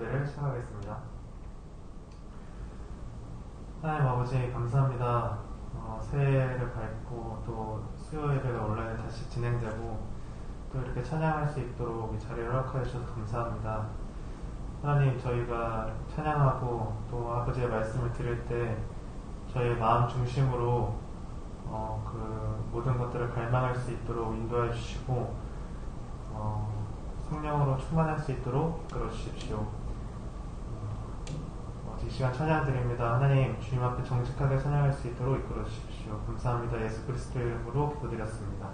예배를 시작하겠습니다. 하나님 아버지 감사합니다. 새해를 밟고 또 수요 예배가 온라인에 다시 진행되고 또 이렇게 찬양할 수 있도록 이 자리를 허락해 주셔서 감사합니다. 하나님, 저희가 찬양하고 또 아버지의 말씀을 들을 때 저희의 마음 중심으로 그 모든 것들을 갈망할 수 있도록 인도해 주시고 성령으로 충만할 수 있도록 이끌어 주십시오. 이 시간 찬양 드립니다. 하나님, 주님 앞에 정직하게 찬양할 수 있도록 이끌어 주십시오. 감사합니다. 예수 그리스도의 이름으로 기도드렸습니다.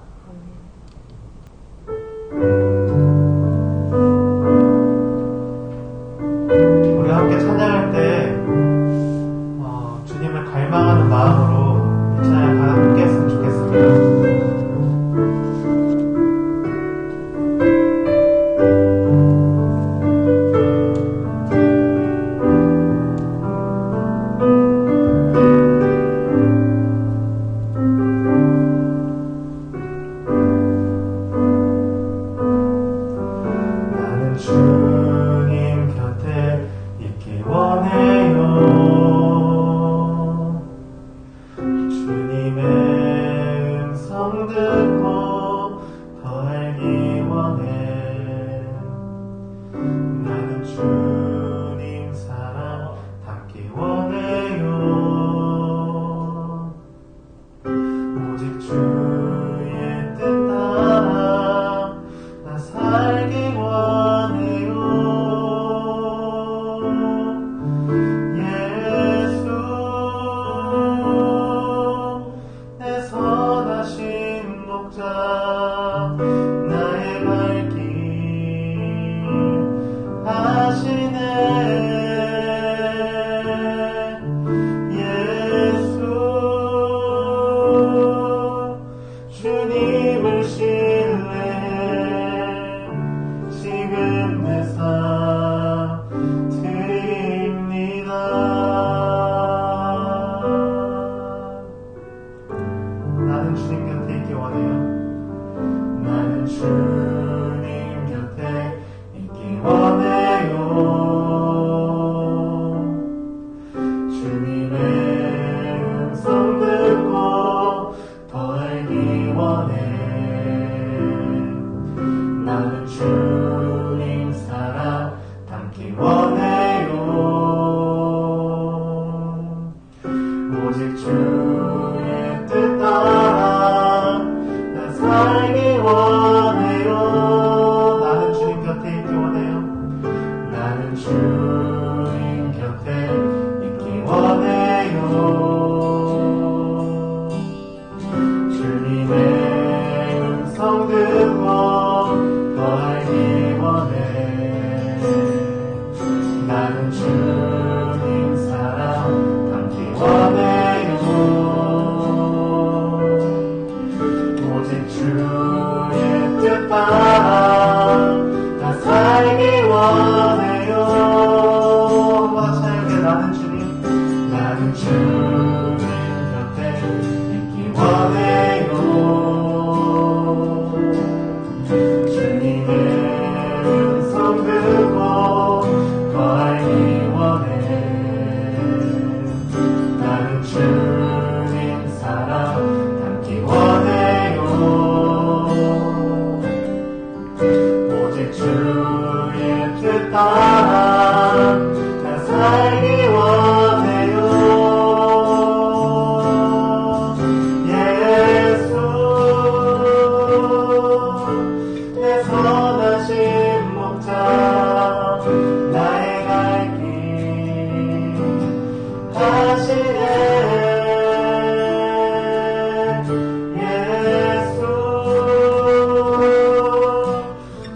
우리 함께 찬양할 때 주님을 갈망하는 마음으로 이 찬양 함께 했으면 좋겠습니다.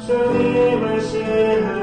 주님을 신뢰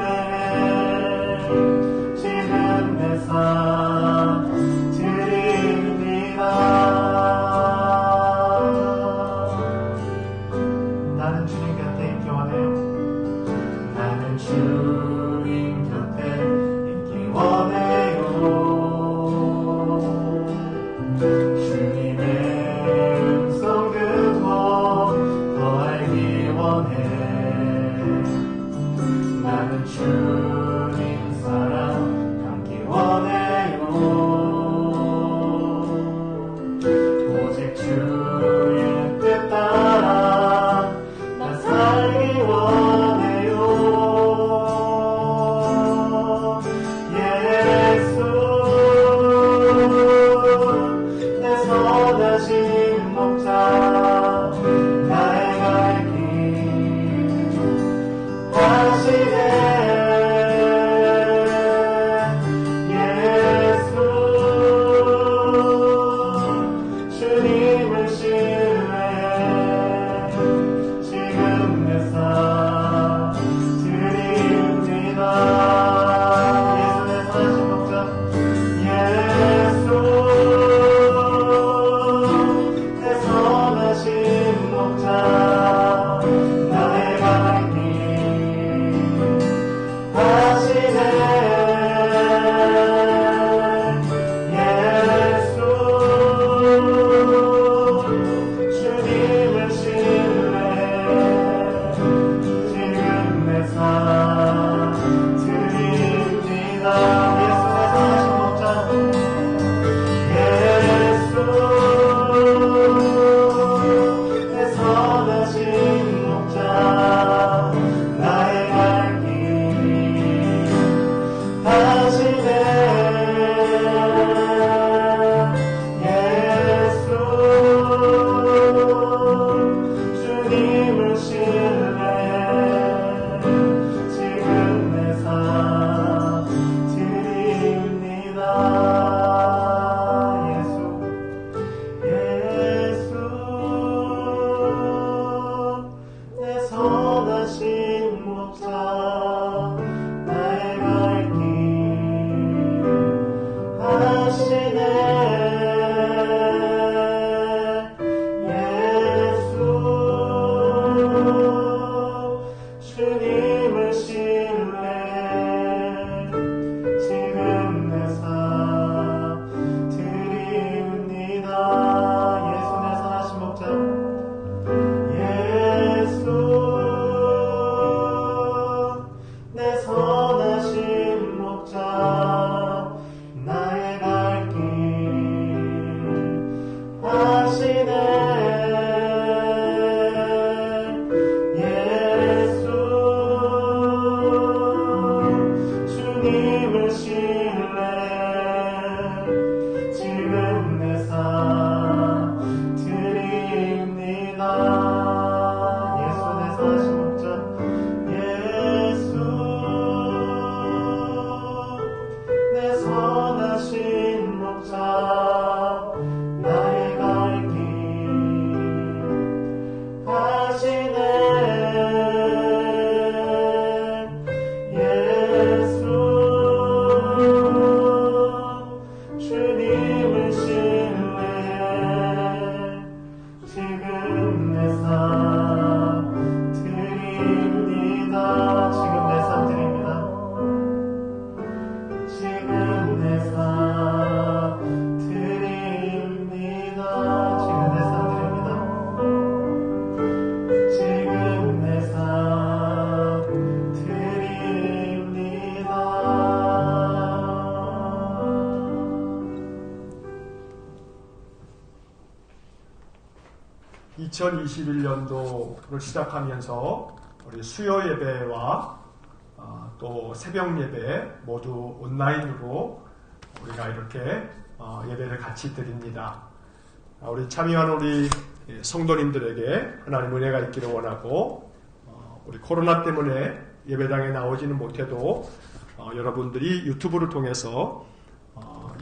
주님을 신뢰 지금 내 삶 드립니다. 예수 내 사신 목자 예수 내 선하신 목자 나의 갈 길 하시네. 예수 주님을 신뢰 지금 내 삶 드립니다. 지금 내 삶 드립니다. 지금 내 삶 드립니다. 지금 내 삶 드립니다. 지금 내 삶 드립니다. 2021년도를 시작하면서 우리 수요 예배와 또 새벽 예배 모두 온라인으로 우리가 이렇게 예배를 같이 드립니다. 우리 참여한 우리 성도님들에게 하나님 은혜가 있기를 원하고, 우리 코로나 때문에 예배당에 나오지는 못해도 여러분들이 유튜브를 통해서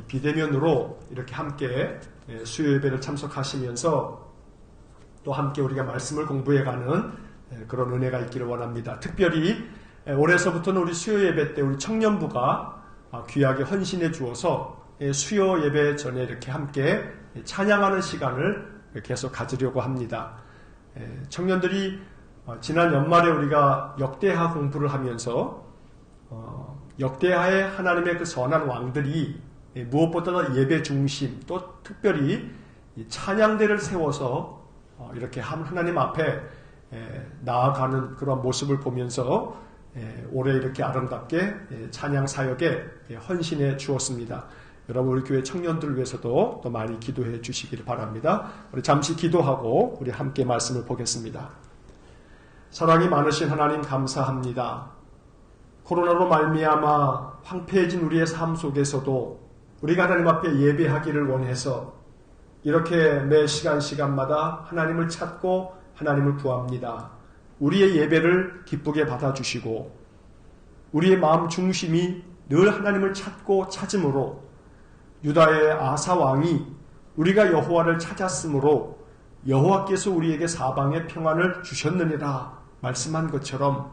비대면으로 이렇게 함께 수요 예배를 참석하시면서 또 함께 우리가 말씀을 공부해가는 그런 은혜가 있기를 원합니다. 특별히 올해서부터는 우리 수요 예배 때 우리 청년부가 귀하게 헌신해 주어서 수요 예배 전에 이렇게 함께 찬양하는 시간을 계속 가지려고 합니다. 청년들이 지난 연말에 우리가 역대하 공부를 하면서 역대하의 하나님의 그 선한 왕들이 무엇보다도 예배 중심, 또 특별히 찬양대를 세워서 이렇게 하나님 앞에 나아가는 그런 모습을 보면서 올해 이렇게 아름답게 찬양 사역에 헌신해 주었습니다. 여러분, 우리 교회 청년들을 위해서도 또 많이 기도해 주시기를 바랍니다. 우리 잠시 기도하고 우리 함께 말씀을 보겠습니다. 사랑이 많으신 하나님 감사합니다. 코로나로 말미암아 황폐해진 우리의 삶 속에서도 우리가 하나님 앞에 예배하기를 원해서 이렇게 매 시간마다 하나님을 찾고 하나님을 구합니다. 우리의 예배를 기쁘게 받아주시고 우리의 마음 중심이 늘 하나님을 찾고 찾음으로 유다의 아사 왕이 우리가 여호와를 찾았으므로 여호와께서 우리에게 사방의 평안을 주셨느니라 말씀한 것처럼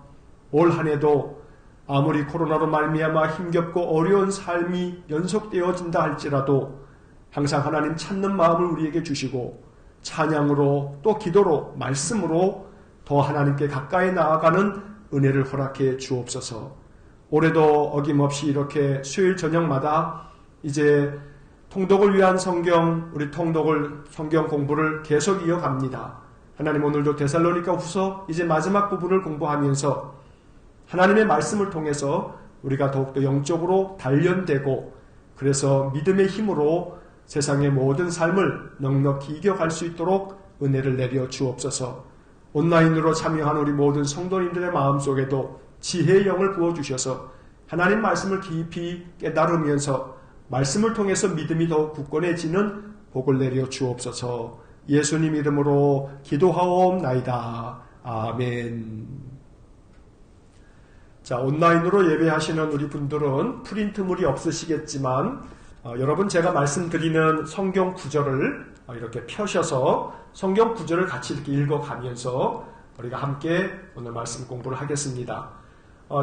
올 한 해도 아무리 코로나로 말미암아 힘겹고 어려운 삶이 연속되어진다 할지라도 항상 하나님 찾는 마음을 우리에게 주시고 찬양으로 또 기도로 말씀으로 더 하나님께 가까이 나아가는 은혜를 허락해 주옵소서. 올해도 어김없이 이렇게 수요일 저녁마다 이제 통독을 위한 성경, 우리 통독을 성경 공부를 계속 이어갑니다. 하나님, 오늘도 데살로니가 후서 이제 마지막 부분을 공부하면서 하나님의 말씀을 통해서 우리가 더욱더 영적으로 단련되고 그래서 믿음의 힘으로 세상의 모든 삶을 넉넉히 이겨갈 수 있도록 은혜를 내려 주옵소서. 온라인으로 참여한 우리 모든 성도님들의 마음속에도 지혜의 영을 부어주셔서 하나님 말씀을 깊이 깨달으면서 말씀을 통해서 믿음이 더욱 굳건해지는 복을 내려 주옵소서. 예수님 이름으로 기도하옵나이다. 아멘. 자, 온라인으로 예배하시는 우리 분들은 프린트물이 없으시겠지만 여러분, 제가 말씀드리는 성경 구절을 이렇게 펴셔서 성경 구절을 같이 이렇게 읽어가면서 우리가 함께 오늘 말씀 공부를 하겠습니다.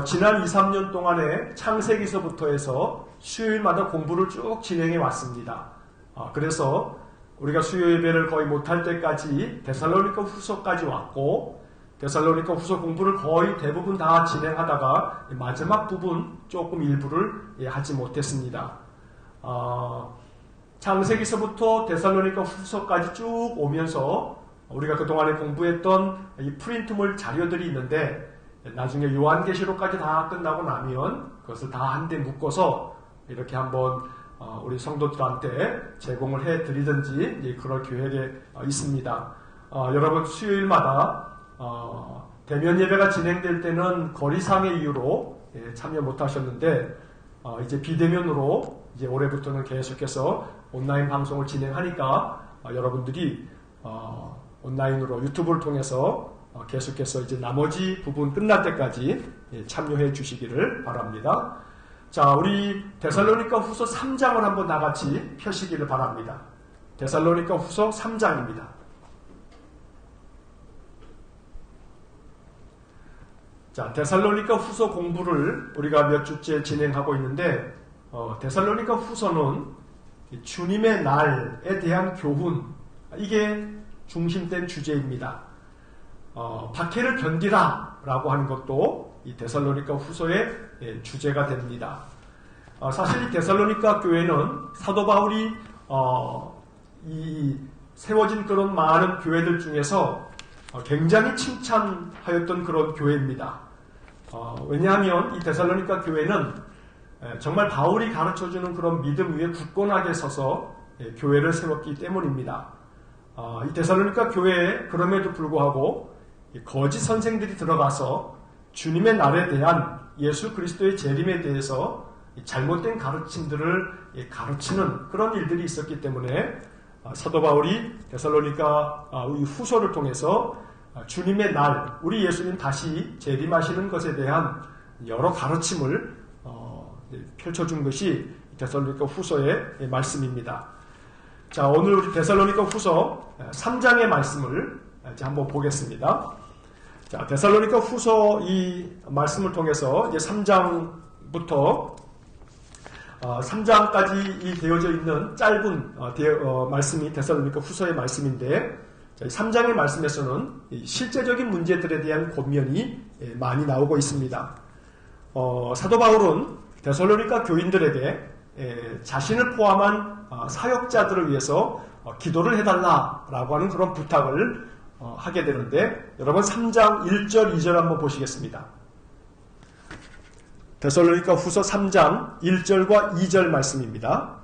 지난 2, 3년 동안에 창세기서부터 해서 수요일마다 공부를 쭉 진행해 왔습니다. 그래서 우리가 수요 예배를 거의 못할 때까지 데살로니가 후서까지 왔고, 데살로니가 후서 공부를 거의 대부분 다 진행하다가 마지막 부분 조금 일부를 하지 못했습니다. 창세기서부터 데살로니가 후서까지 쭉 오면서 우리가 그동안에 공부했던 이 프린트물 자료들이 있는데 나중에 요한계시록까지 다 끝나고 나면 그것을 다 한데 묶어서 이렇게 한번 우리 성도들한테 제공을 해드리든지 그럴 계획에 있습니다. 여러분, 수요일마다 대면 예배가 진행될 때는 거리상의 이유로 참여 못하셨는데 이제 비대면으로 이제 올해부터는 계속해서 온라인 방송을 진행하니까 여러분들이 온라인으로 유튜브를 통해서 계속해서 이제 나머지 부분 끝날 때까지 참여해 주시기를 바랍니다. 자, 우리 데살로니가 후서 3장을 한번 나같이 펴시기를 바랍니다. 데살로니가 후서 3장입니다. 자, 데살로니가 후서 공부를 우리가 몇 주째 진행하고 있는데, 데살로니가 후서는 주님의 날에 대한 교훈, 이게 중심된 주제입니다. 박해를 견디라 라고 하는 것도 이 데살로니가 후서의 주제가 됩니다. 사실 이 데살로니가 교회는 사도 바울이 이 세워진 그런 많은 교회들 중에서 굉장히 칭찬하였던 그런 교회입니다. 왜냐하면 이 데살로니가 교회는 정말 바울이 가르쳐주는 그런 믿음 위에 굳건하게 서서 교회를 세웠기 때문입니다. 이 데살로니가 교회에 그럼에도 불구하고 거짓 선생들이 들어가서 주님의 날에 대한 예수 그리스도의 재림에 대해서 잘못된 가르침들을 가르치는 그런 일들이 있었기 때문에 사도 바울이 데살로니가 후서를 통해서 주님의 날, 우리 예수님 다시 재림하시는 것에 대한 여러 가르침을 펼쳐준 것이 데살로니가 후서의 말씀입니다. 자, 오늘 우리 데살로니가 후서 3장의 말씀을 이제 한번 보겠습니다. 자, 데살로니가 후서 이 말씀을 통해서 이제 3장부터 3장까지 되어져 있는 짧은 말씀이 데살로니가 후서의 말씀인데, 3장의 말씀에서는 실제적인 문제들에 대한 권면이 많이 나오고 있습니다. 사도 바울은 데살로니가 교인들에게 자신을 포함한 사역자들을 위해서 기도를 해달라라고 하는 그런 부탁을 하게 되는데, 여러분 3장 1절 2절 한번 보시겠습니다. 데살로니가 후서 3장 1절과 2절 말씀입니다.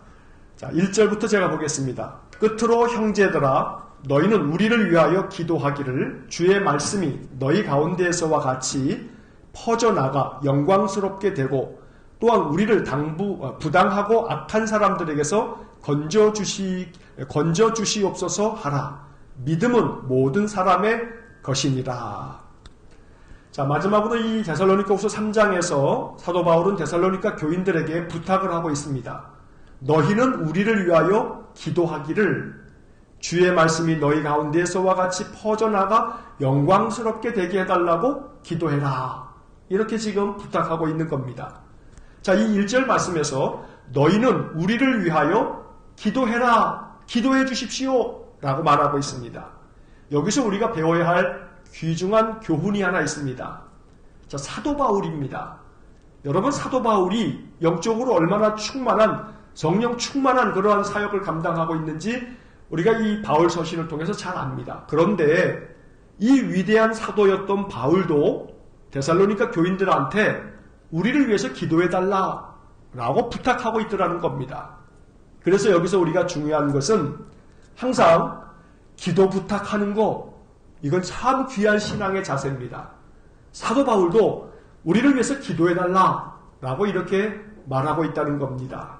자, 1절부터 제가 보겠습니다. 끝으로 형제들아, 너희는 우리를 위하여 기도하기를 주의 말씀이 너희 가운데에서와 같이 퍼져나가 영광스럽게 되고, 또한 우리를 부당하고 악한 사람들에게서 건져주시옵소서 하라. 믿음은 모든 사람의 것이니라. 자, 마지막으로 이 데살로니가 후서 3장에서 사도 바울은 데살로니가 교인들에게 부탁을 하고 있습니다. 너희는 우리를 위하여 기도하기를 주의 말씀이 너희 가운데에서와 같이 퍼져나가 영광스럽게 되게 해달라고 기도해라. 이렇게 지금 부탁하고 있는 겁니다. 자, 이 1절 말씀에서 너희는 우리를 위하여 기도해라, 기도해 주십시오 라고 말하고 있습니다. 여기서 우리가 배워야 할 귀중한 교훈이 하나 있습니다. 자, 사도 바울입니다. 여러분, 사도 바울이 영적으로 얼마나 성령 충만한 그러한 사역을 감당하고 있는지 우리가 이 바울 서신을 통해서 잘 압니다. 그런데 이 위대한 사도였던 바울도 데살로니가 교인들한테 우리를 위해서 기도해달라 라고 부탁하고 있더라는 겁니다. 그래서 여기서 우리가 중요한 것은 항상 기도 부탁하는 거, 이건 참 귀한 신앙의 자세입니다. 사도 바울도 우리를 위해서 기도해달라 라고 이렇게 말하고 있다는 겁니다.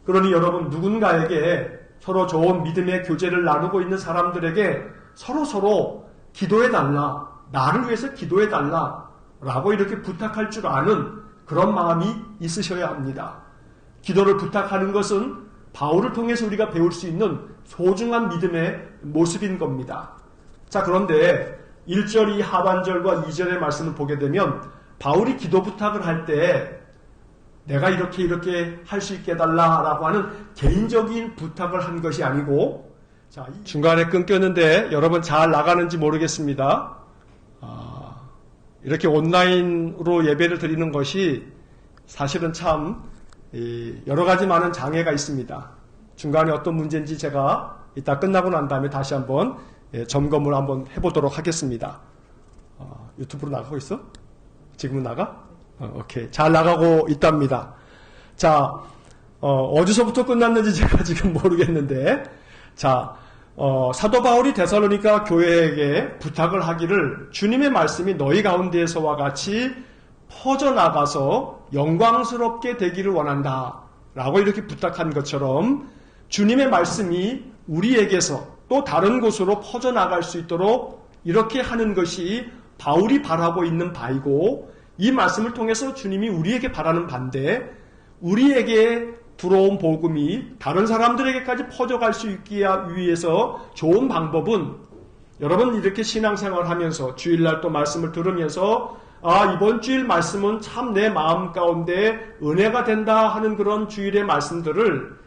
그러니 여러분, 누군가에게 서로 좋은 믿음의 교제를 나누고 있는 사람들에게 서로 기도해달라, 나를 위해서 기도해달라 라고 이렇게 부탁할 줄 아는 그런 마음이 있으셔야 합니다. 기도를 부탁하는 것은 바울을 통해서 우리가 배울 수 있는 소중한 믿음의 모습인 겁니다. 자, 그런데 1절 이 하반절과 2절의 말씀을 보게 되면 바울이 기도 부탁을 할 때 내가 이렇게 할 수 있게 해달라라고 하는 개인적인 부탁을 한 것이 아니고, 자, 중간에 끊겼는데 여러분 잘 나가는지 모르겠습니다. 이렇게 온라인으로 예배를 드리는 것이 사실은 참 여러 가지 많은 장애가 있습니다. 중간에 어떤 문제인지 제가 이따 끝나고 난 다음에 다시 한번 점검을 한번 해보도록 하겠습니다. 유튜브로 나가고 있어? 지금은 나가? 오케이. 잘 나가고 있답니다. 자, 어디서부터 끝났는지 제가 지금 모르겠는데, 자, 사도 바울이 데살로니가 교회에게 부탁을 하기를 주님의 말씀이 너희 가운데에서와 같이 퍼져나가서 영광스럽게 되기를 원한다 라고 이렇게 부탁한 것처럼 주님의 말씀이 우리에게서 또 다른 곳으로 퍼져나갈 수 있도록 이렇게 하는 것이 바울이 바라고 있는 바이고, 이 말씀을 통해서 주님이 우리에게 바라는 바인데, 우리에게 들어온 복음이 다른 사람들에게까지 퍼져갈 수 있기 위해서 좋은 방법은, 여러분 이렇게 신앙생활 하면서 주일날 또 말씀을 들으면서 이번 주일 말씀은 참 내 마음 가운데 은혜가 된다 하는 그런 주일의 말씀들을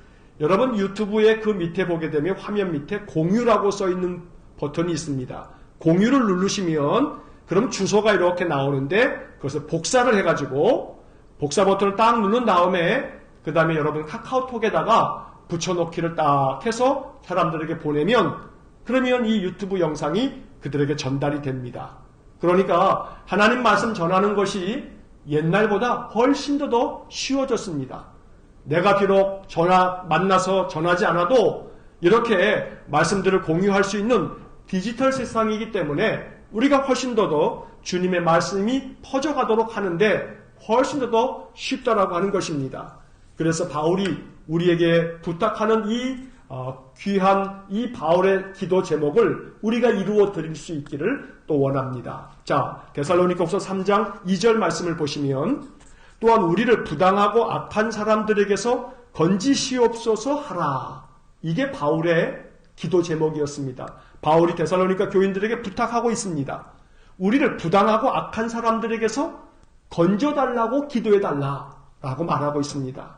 여러분 유튜브에 그 밑에 보게 되면 화면 밑에 공유라고 써있는 버튼이 있습니다. 공유를 누르시면 그럼 주소가 이렇게 나오는데 그것을 복사를 해가지고 복사 버튼을 딱 누른 다음에 그 다음에 여러분 카카오톡에다가 붙여놓기를 딱 해서 사람들에게 보내면, 그러면 이 유튜브 영상이 그들에게 전달이 됩니다. 그러니까 하나님 말씀 전하는 것이 옛날보다 훨씬 더 쉬워졌습니다. 내가 비록 만나서 전하지 않아도 이렇게 말씀들을 공유할 수 있는 디지털 세상이기 때문에 우리가 훨씬 더 주님의 말씀이 퍼져가도록 하는데 훨씬 더 쉽다라고 하는 것입니다. 그래서 바울이 우리에게 부탁하는 이 귀한 이 바울의 기도 제목을 우리가 이루어 드릴 수 있기를 또 원합니다. 자, 데살로니가후서 3장 2절 말씀을 보시면, 또한 우리를 부당하고 악한 사람들에게서 건지시옵소서 하라. 이게 바울의 기도 제목이었습니다. 바울이 데살로니가 교인들에게 부탁하고 있습니다. 우리를 부당하고 악한 사람들에게서 건져달라고 기도해달라라고 말하고 있습니다.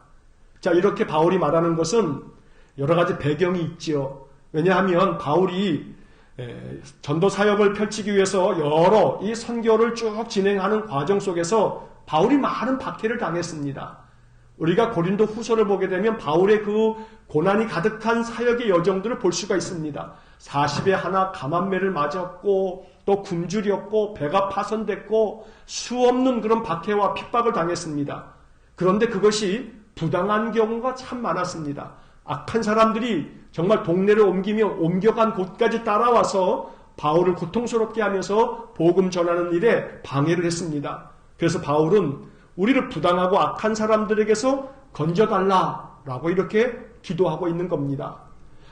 자, 이렇게 바울이 말하는 것은 여러 가지 배경이 있지요. 왜냐하면 바울이 전도 사역을 펼치기 위해서 여러 이 선교를 쭉 진행하는 과정 속에서 바울이 많은 박해를 당했습니다. 우리가 고린도 후서를 보게 되면 바울의 그 고난이 가득한 사역의 여정들을 볼 수가 있습니다. 40에 하나 감한매를 맞았고 또 굶주렸고 배가 파손됐고 수없는 그런 박해와 핍박을 당했습니다. 그런데 그것이 부당한 경우가 참 많았습니다. 악한 사람들이 정말 동네를 옮겨간 곳까지 따라와서 바울을 고통스럽게 하면서 복음 전하는 일에 방해를 했습니다. 그래서 바울은 우리를 부당하고 악한 사람들에게서 건져달라라고 이렇게 기도하고 있는 겁니다.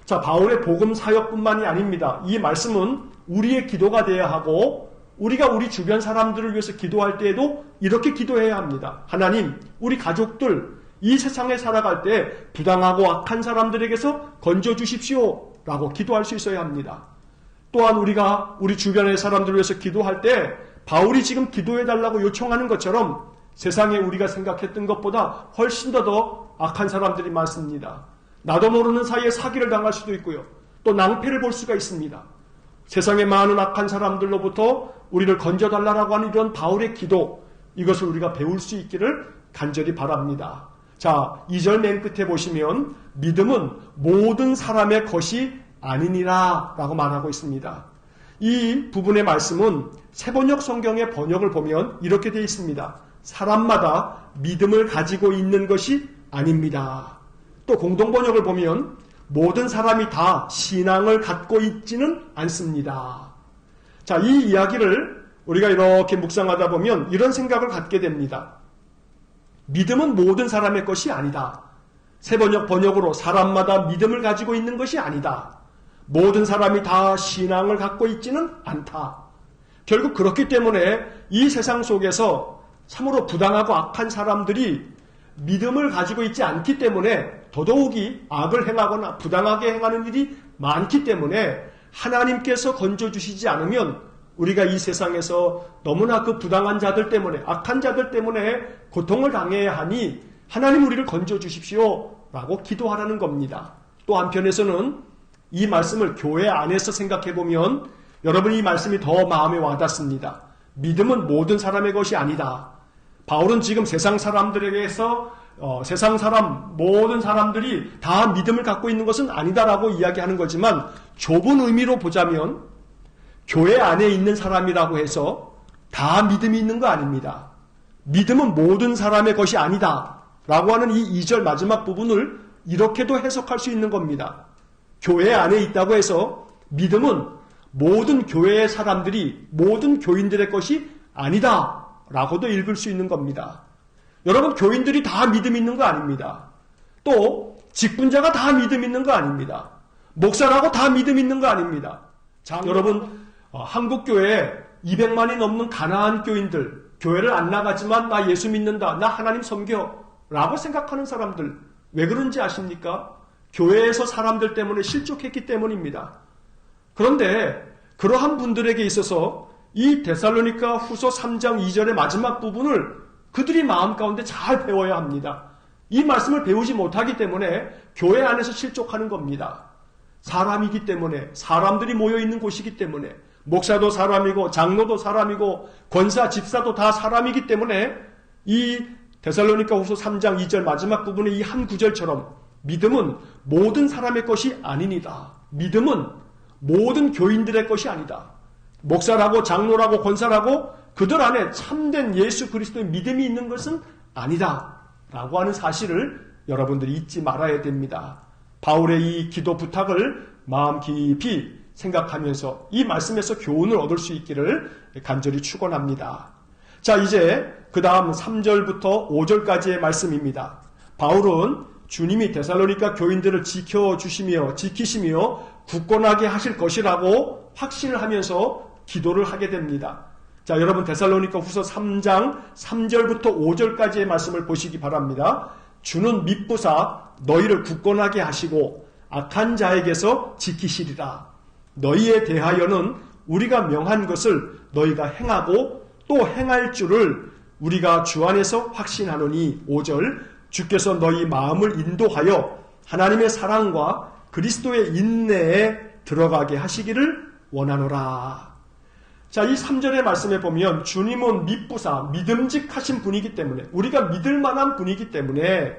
자, 바울의 복음 사역뿐만이 아닙니다. 이 말씀은 우리의 기도가 되어야 하고 우리가 우리 주변 사람들을 위해서 기도할 때에도 이렇게 기도해야 합니다. 하나님, 우리 가족들 이 세상에 살아갈 때 부당하고 악한 사람들에게서 건져주십시오 라고 기도할 수 있어야 합니다. 또한 우리가 우리 주변의 사람들을 위해서 기도할 때 바울이 지금 기도해달라고 요청하는 것처럼 세상에 우리가 생각했던 것보다 훨씬 더 악한 사람들이 많습니다. 나도 모르는 사이에 사기를 당할 수도 있고요. 또 낭패를 볼 수가 있습니다. 세상에 많은 악한 사람들로부터 우리를 건져달라고 하는 이런 바울의 기도, 이것을 우리가 배울 수 있기를 간절히 바랍니다. 자, 2절 맨 끝에 보시면 믿음은 모든 사람의 것이 아니니라 라고 말하고 있습니다. 이 부분의 말씀은 새번역 성경의 번역을 보면 이렇게 되어 있습니다. 사람마다 믿음을 가지고 있는 것이 아닙니다. 또 공동번역을 보면 모든 사람이 다 신앙을 갖고 있지는 않습니다. 자, 이 이야기를 우리가 이렇게 묵상하다 보면 이런 생각을 갖게 됩니다. 믿음은 모든 사람의 것이 아니다. 새번역 번역으로 사람마다 믿음을 가지고 있는 것이 아니다. 모든 사람이 다 신앙을 갖고 있지는 않다. 결국 그렇기 때문에 이 세상 속에서 참으로 부당하고 악한 사람들이 믿음을 가지고 있지 않기 때문에 더더욱이 악을 행하거나 부당하게 행하는 일이 많기 때문에 하나님께서 건져주시지 않으면 우리가 이 세상에서 너무나 그 부당한 자들 때문에, 악한 자들 때문에 고통을 당해야 하니 하나님 우리를 건져주십시오 라고 기도하라는 겁니다. 또 한편에서는 이 말씀을 교회 안에서 생각해보면 여러분 이 말씀이 더 마음에 와닿습니다. 믿음은 모든 사람의 것이 아니다. 바울은 지금 세상 사람들에게서 모든 사람들이 다 믿음을 갖고 있는 것은 아니다라고 이야기하는 거지만 좁은 의미로 보자면 교회 안에 있는 사람이라고 해서 다 믿음이 있는 거 아닙니다. 믿음은 모든 사람의 것이 아니다 라고 하는 이 2절 마지막 부분을 이렇게도 해석할 수 있는 겁니다. 교회 안에 있다고 해서 믿음은 모든 교회의 사람들이, 모든 교인들의 것이 아니다 라고도 읽을 수 있는 겁니다. 여러분, 교인들이 다 믿음 있는 거 아닙니다. 또 직분자가 다 믿음 있는 거 아닙니다. 목사라고 다 믿음 있는 거 아닙니다. 여러분, 한국교회에 200만이 넘는 가난한 교인들, 교회를 안 나가지만 나 예수 믿는다, 나 하나님 섬겨 라고 생각하는 사람들, 왜 그런지 아십니까? 교회에서 사람들 때문에 실족했기 때문입니다. 그런데 그러한 분들에게 있어서 이 데살로니가 후서 3장 2절의 마지막 부분을 그들이 마음 가운데 잘 배워야 합니다. 이 말씀을 배우지 못하기 때문에 교회 안에서 실족하는 겁니다. 사람이기 때문에, 사람들이 모여있는 곳이기 때문에, 목사도 사람이고 장로도 사람이고 권사, 집사도 다 사람이기 때문에 이 데살로니가 후서 3장 2절 마지막 부분의 이 한 구절처럼 믿음은 모든 사람의 것이 아니니다. 믿음은 모든 교인들의 것이 아니다. 목사라고 장로라고 권사라고 그들 안에 참된 예수 그리스도의 믿음이 있는 것은 아니다 라고 하는 사실을 여러분들이 잊지 말아야 됩니다. 바울의 이 기도 부탁을 마음 깊이 생각하면서 이 말씀에서 교훈을 얻을 수 있기를 간절히 축원합니다. 자, 이제 그 다음 3절부터 5절까지의 말씀입니다. 바울은 주님이 데살로니가 교인들을 지키시며 굳건하게 하실 것이라고 확신을 하면서 기도를 하게 됩니다. 자, 여러분 데살로니가 후서 3장 3절부터 5절까지의 말씀을 보시기 바랍니다. 주는 미쁘사 너희를 굳건하게 하시고 악한 자에게서 지키시리라. 너희에 대하여는 우리가 명한 것을 너희가 행하고 또 행할 줄을 우리가 주 안에서 확신하노니. 5절 주께서 너희 마음을 인도하여 하나님의 사랑과 그리스도의 인내에 들어가게 하시기를 원하노라. 자, 이 3절의 말씀에 보면 주님은 미쁘사 믿음직하신 분이기 때문에, 우리가 믿을 만한 분이기 때문에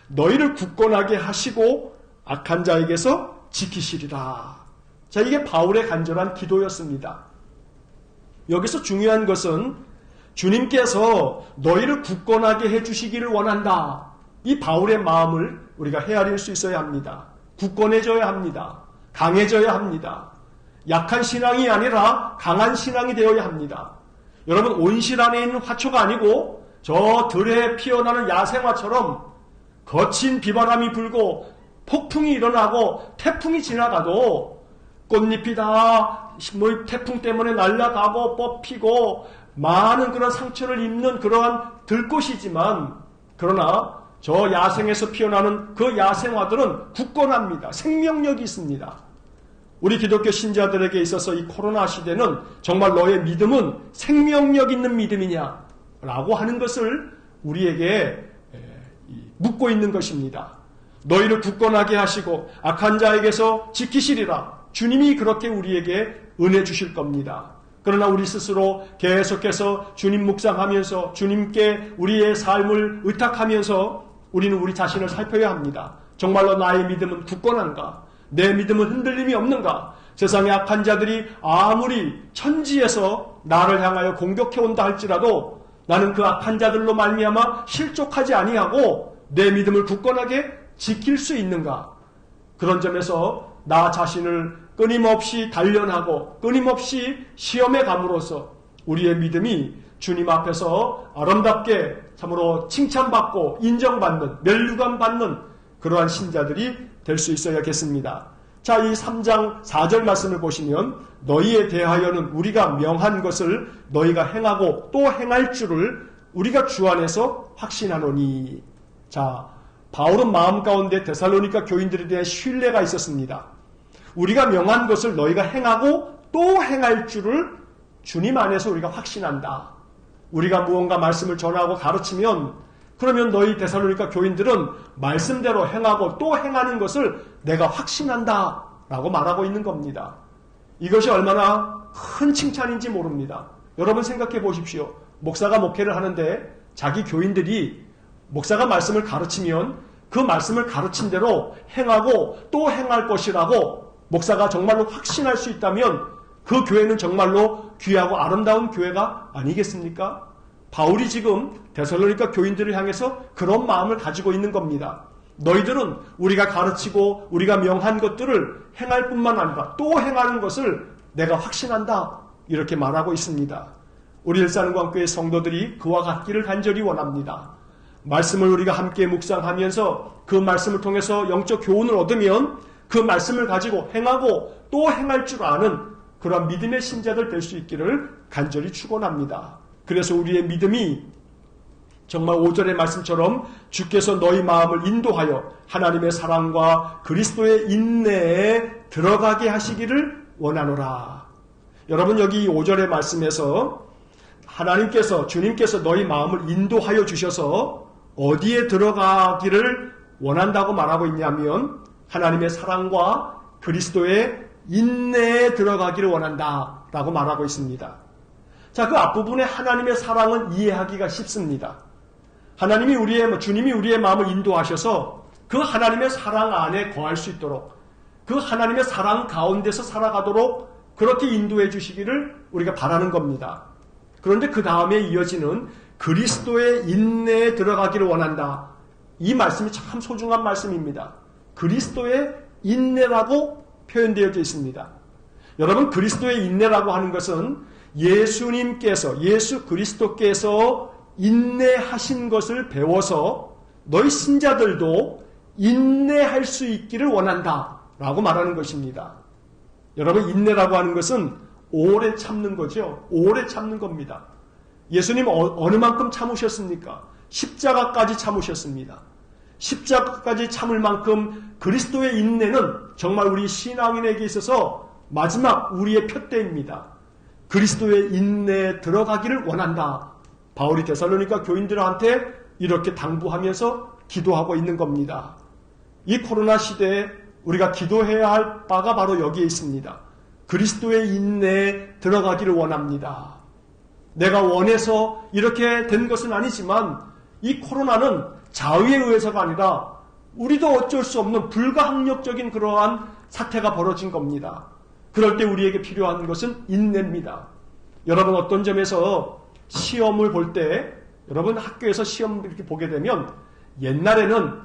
너희를 굳건하게 하시고 악한 자에게서 지키시리라. 자, 이게 바울의 간절한 기도였습니다. 여기서 중요한 것은 주님께서 너희를 굳건하게 해주시기를 원한다. 이 바울의 마음을 우리가 헤아릴 수 있어야 합니다. 굳건해져야 합니다. 강해져야 합니다. 약한 신앙이 아니라 강한 신앙이 되어야 합니다. 여러분, 온실 안에 있는 화초가 아니고 저 들에 피어나는 야생화처럼 거친 비바람이 불고 폭풍이 일어나고 태풍이 지나가도 꽃잎이 다 태풍 때문에 날아가고 뽑히고 많은 그런 상처를 입는 그러한 들꽃이지만, 그러나 저 야생에서 피어나는 그 야생화들은 굳건합니다. 생명력이 있습니다. 우리 기독교 신자들에게 있어서 이 코로나 시대는 정말 너의 믿음은 생명력 있는 믿음이냐 라고 하는 것을 우리에게 묻고 있는 것입니다. 너희를 굳건하게 하시고 악한 자에게서 지키시리라. 주님이 그렇게 우리에게 은혜 주실 겁니다. 그러나 우리 스스로 계속해서 주님 묵상하면서 주님께 우리의 삶을 의탁하면서 우리는 우리 자신을 살펴야 합니다. 정말로 나의 믿음은 굳건한가? 내 믿음은 흔들림이 없는가? 세상의 악한 자들이 아무리 천지에서 나를 향하여 공격해온다 할지라도 나는 그 악한 자들로 말미암아 실족하지 아니하고 내 믿음을 굳건하게 지킬 수 있는가? 그런 점에서 나 자신을 끊임없이 단련하고 끊임없이 시험에 감으로써 우리의 믿음이 주님 앞에서 아름답게 참으로 칭찬받고 인정받는, 면류관 받는 그러한 신자들이 될 수 있어야겠습니다. 자, 이 3장 4절 말씀을 보시면 너희에 대하여는 우리가 명한 것을 너희가 행하고 또 행할 줄을 우리가 주 안에서 확신하노니. 자, 바울은 마음 가운데 데살로니가 교인들에 대한 신뢰가 있었습니다. 우리가 명한 것을 너희가 행하고 또 행할 줄을 주님 안에서 우리가 확신한다. 우리가 무언가 말씀을 전하고 가르치면 그러면 너희 데살로니가 교인들은 말씀대로 행하고 또 행하는 것을 내가 확신한다 라고 말하고 있는 겁니다. 이것이 얼마나 큰 칭찬인지 모릅니다. 여러분 생각해 보십시오. 목사가 목회를 하는데 자기 교인들이 목사가 말씀을 가르치면 그 말씀을 가르친 대로 행하고 또 행할 것이라고 목사가 정말로 확신할 수 있다면 그 교회는 정말로 귀하고 아름다운 교회가 아니겠습니까? 바울이 지금 데살로니가 교인들을 향해서 그런 마음을 가지고 있는 겁니다. 너희들은 우리가 가르치고 우리가 명한 것들을 행할 뿐만 아니라 또 행하는 것을 내가 확신한다. 이렇게 말하고 있습니다. 우리 일산광교회 성도들이 그와 같기를 간절히 원합니다. 말씀을 우리가 함께 묵상하면서 그 말씀을 통해서 영적 교훈을 얻으면 그 말씀을 가지고 행하고 또 행할 줄 아는 그런 믿음의 신자들 될 수 있기를 간절히 축원합니다. 그래서 우리의 믿음이 정말 5절의 말씀처럼 주께서 너희 마음을 인도하여 하나님의 사랑과 그리스도의 인내에 들어가게 하시기를 원하노라. 여러분, 여기 5절의 말씀에서 하나님께서, 주님께서 너희 마음을 인도하여 주셔서 어디에 들어가기를 원한다고 말하고 있냐면 하나님의 사랑과 그리스도의 인내에 들어가기를 원한다 라고 말하고 있습니다. 자, 그 앞부분에 하나님의 사랑은 이해하기가 쉽습니다. 주님이 우리의 마음을 인도하셔서 그 하나님의 사랑 안에 거할 수 있도록, 그 하나님의 사랑 가운데서 살아가도록 그렇게 인도해 주시기를 우리가 바라는 겁니다. 그런데 그 다음에 이어지는 그리스도의 인내에 들어가기를 원한다. 이 말씀이 참 소중한 말씀입니다. 그리스도의 인내라고 표현되어져 있습니다. 여러분, 그리스도의 인내라고 하는 것은 예수 그리스도께서 인내하신 것을 배워서 너희 신자들도 인내할 수 있기를 원한다 라고 말하는 것입니다. 여러분, 인내라고 하는 것은 오래 참는 거죠. 오래 참는 겁니다. 예수님 어느 만큼 참으셨습니까? 십자가까지 참으셨습니다. 십자가까지 참을 만큼 그리스도의 인내는 정말 우리 신앙인에게 있어서 마지막 우리의 표대입니다. 그리스도의 인내에 들어가기를 원한다. 바울이 데살로니가 교인들한테 이렇게 당부하면서 기도하고 있는 겁니다. 이 코로나 시대에 우리가 기도해야 할 바가 바로 여기에 있습니다. 그리스도의 인내에 들어가기를 원합니다. 내가 원해서 이렇게 된 것은 아니지만 이 코로나는 자의에 의해서가 아니라 우리도 어쩔 수 없는 불가항력적인 그러한 사태가 벌어진 겁니다. 그럴 때 우리에게 필요한 것은 인내입니다. 여러분, 어떤 점에서 시험을 볼 때, 여러분 학교에서 시험 이렇게 보게 되면 옛날에는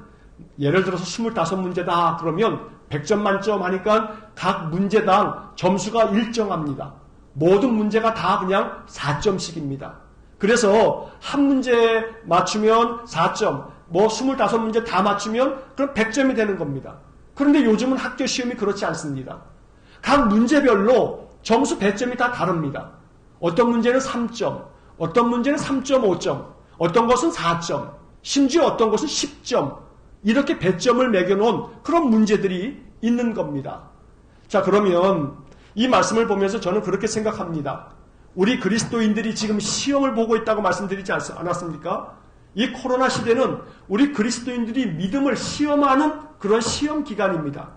예를 들어서 25문제다 그러면 100점 만점 하니까 각 문제당 점수가 일정합니다. 모든 문제가 다 그냥 4점씩입니다. 그래서 한 문제 맞추면 4점, 25문제 다 맞추면 그럼 100점이 되는 겁니다. 그런데 요즘은 학교 시험이 그렇지 않습니다. 각 문제별로 점수 배점이 다 다릅니다. 어떤 문제는 3점, 어떤 문제는 3.5점, 어떤 것은 4점, 심지어 어떤 것은 10점, 이렇게 배점을 매겨놓은 그런 문제들이 있는 겁니다. 자, 그러면 이 말씀을 보면서 저는 그렇게 생각합니다. 우리 그리스도인들이 지금 시험을 보고 있다고 말씀드리지 않았습니까? 이 코로나 시대는 우리 그리스도인들이 믿음을 시험하는 그런 시험 기간입니다.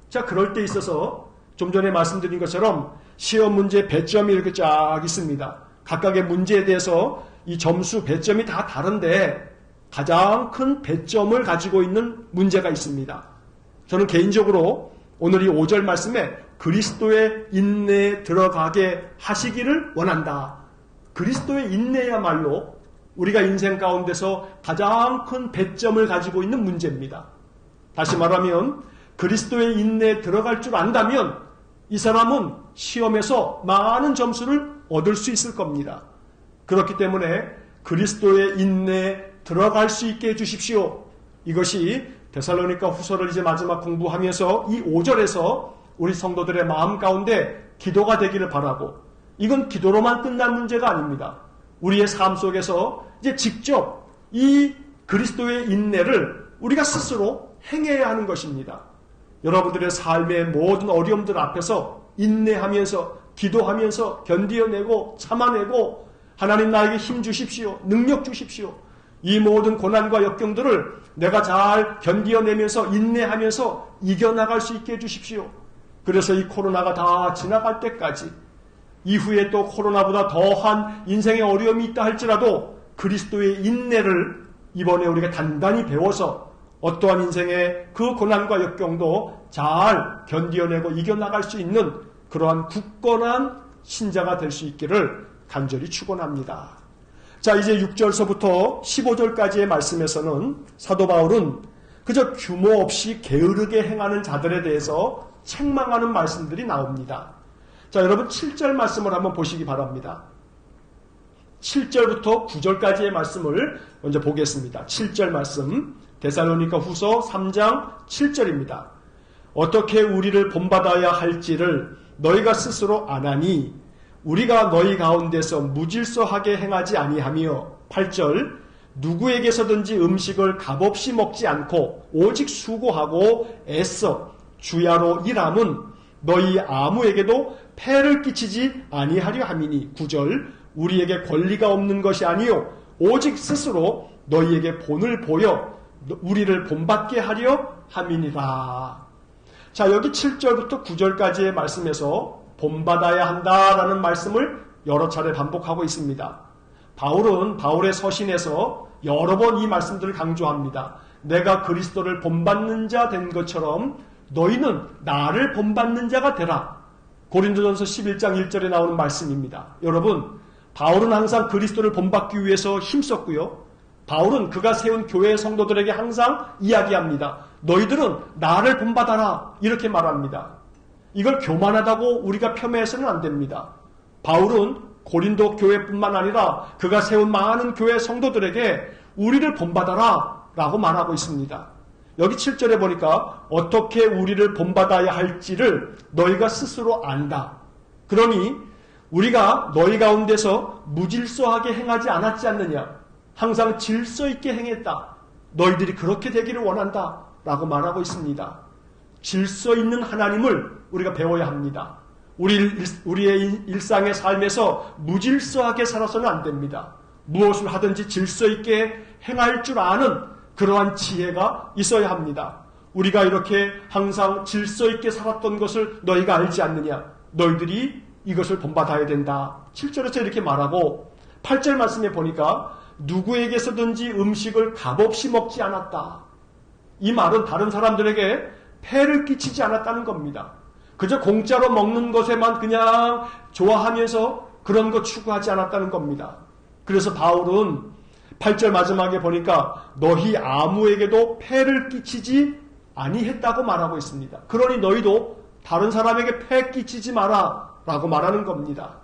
자, 그럴 때 있어서 좀 전에 말씀드린 것처럼 시험 문제 배점이 이렇게 쫙 있습니다. 각각의 문제에 대해서 이 점수 배점이 다 다른데 가장 큰 배점을 가지고 있는 문제가 있습니다. 저는 개인적으로 오늘 이 5절 말씀에 그리스도의 인내에 들어가게 하시기를 원한다. 그리스도의 인내야말로 우리가 인생 가운데서 가장 큰 배점을 가지고 있는 문제입니다. 다시 말하면 그리스도의 인내에 들어갈 줄 안다면 이 사람은 시험에서 많은 점수를 얻을 수 있을 겁니다. 그렇기 때문에 그리스도의 인내에 들어갈 수 있게 해주십시오. 이것이 데살로니가 후서를 이제 마지막 공부하면서 이 5절에서 우리 성도들의 마음 가운데 기도가 되기를 바라고, 이건 기도로만 끝난 문제가 아닙니다. 우리의 삶 속에서 이제 직접 이 그리스도의 인내를 우리가 스스로 행해야 하는 것입니다. 여러분들의 삶의 모든 어려움들 앞에서 인내하면서 기도하면서 견디어내고 참아내고 하나님 나에게 힘 주십시오. 능력 주십시오. 이 모든 고난과 역경들을 내가 잘 견디어내면서 인내하면서 이겨나갈 수 있게 해주십시오. 그래서 이 코로나가 다 지나갈 때까지 이후에 또 코로나보다 더한 인생의 어려움이 있다 할지라도 그리스도의 인내를 이번에 우리가 단단히 배워서 어떠한 인생의 그 고난과 역경도 잘 견디어내고 이겨나갈 수 있는 그러한 굳건한 신자가 될 수 있기를 간절히 축원합니다. 자, 이제 6절서부터 15절까지의 말씀에서는 사도 바울은 그저 규모 없이 게으르게 행하는 자들에 대해서 책망하는 말씀들이 나옵니다. 자, 여러분 7절 말씀을 한번 보시기 바랍니다. 7절부터 9절까지의 말씀을 먼저 보겠습니다. 7절 말씀, 데살로니가 후서 3장 7절입니다. 어떻게 우리를 본받아야 할지를 너희가 스스로 아나니 우리가 너희 가운데서 무질서하게 행하지 아니하며 8절 누구에게서든지 음식을 값없이 먹지 않고 오직 수고하고 애써 주야로 일함은 너희 아무에게도 폐를 끼치지 아니하려 함이니 9절 우리에게 권리가 없는 것이 아니요 오직 스스로 너희에게 본을 보여 우리를 본받게 하려 함이니라. 자, 여기 7절부터 9절까지의 말씀에서 본받아야 한다라는 말씀을 여러 차례 반복하고 있습니다. 바울은 바울의 서신에서 여러 번 이 말씀들을 강조합니다. 내가 그리스도를 본받는 자 된 것처럼 너희는 나를 본받는 자가 되라. 고린도전서 11장 1절에 나오는 말씀입니다. 여러분, 바울은 항상 그리스도를 본받기 위해서 힘썼고요. 바울은 그가 세운 교회의 성도들에게 항상 이야기합니다. 너희들은 나를 본받아라. 이렇게 말합니다. 이걸 교만하다고 우리가 폄훼해서는 안 됩니다. 바울은 고린도 교회뿐만 아니라 그가 세운 많은 교회 성도들에게 우리를 본받아라 라고 말하고 있습니다. 여기 7절에 보니까 어떻게 우리를 본받아야 할지를 너희가 스스로 안다. 그러니 우리가 너희 가운데서 무질서하게 행하지 않았지 않느냐. 항상 질서 있게 행했다. 너희들이 그렇게 되기를 원한다 라고 말하고 있습니다. 질서 있는 하나님을 우리가 배워야 합니다. 우리의 일상의 삶에서 무질서하게 살아서는 안 됩니다. 무엇을 하든지 질서 있게 행할 줄 아는 그러한 지혜가 있어야 합니다. 우리가 이렇게 항상 질서 있게 살았던 것을 너희가 알지 않느냐. 너희들이 이것을 본받아야 된다. 7절에서 이렇게 말하고 8절 말씀에 보니까 누구에게서든지 음식을 값없이 먹지 않았다. 이 말은 다른 사람들에게 폐를 끼치지 않았다는 겁니다. 그저 공짜로 먹는 것에만 그냥 좋아하면서 그런 것 추구하지 않았다는 겁니다. 그래서 바울은 8절 마지막에 보니까 너희 아무에게도 폐를 끼치지 아니했다고 말하고 있습니다. 그러니 너희도 다른 사람에게 폐 끼치지 마라 라고 말하는 겁니다.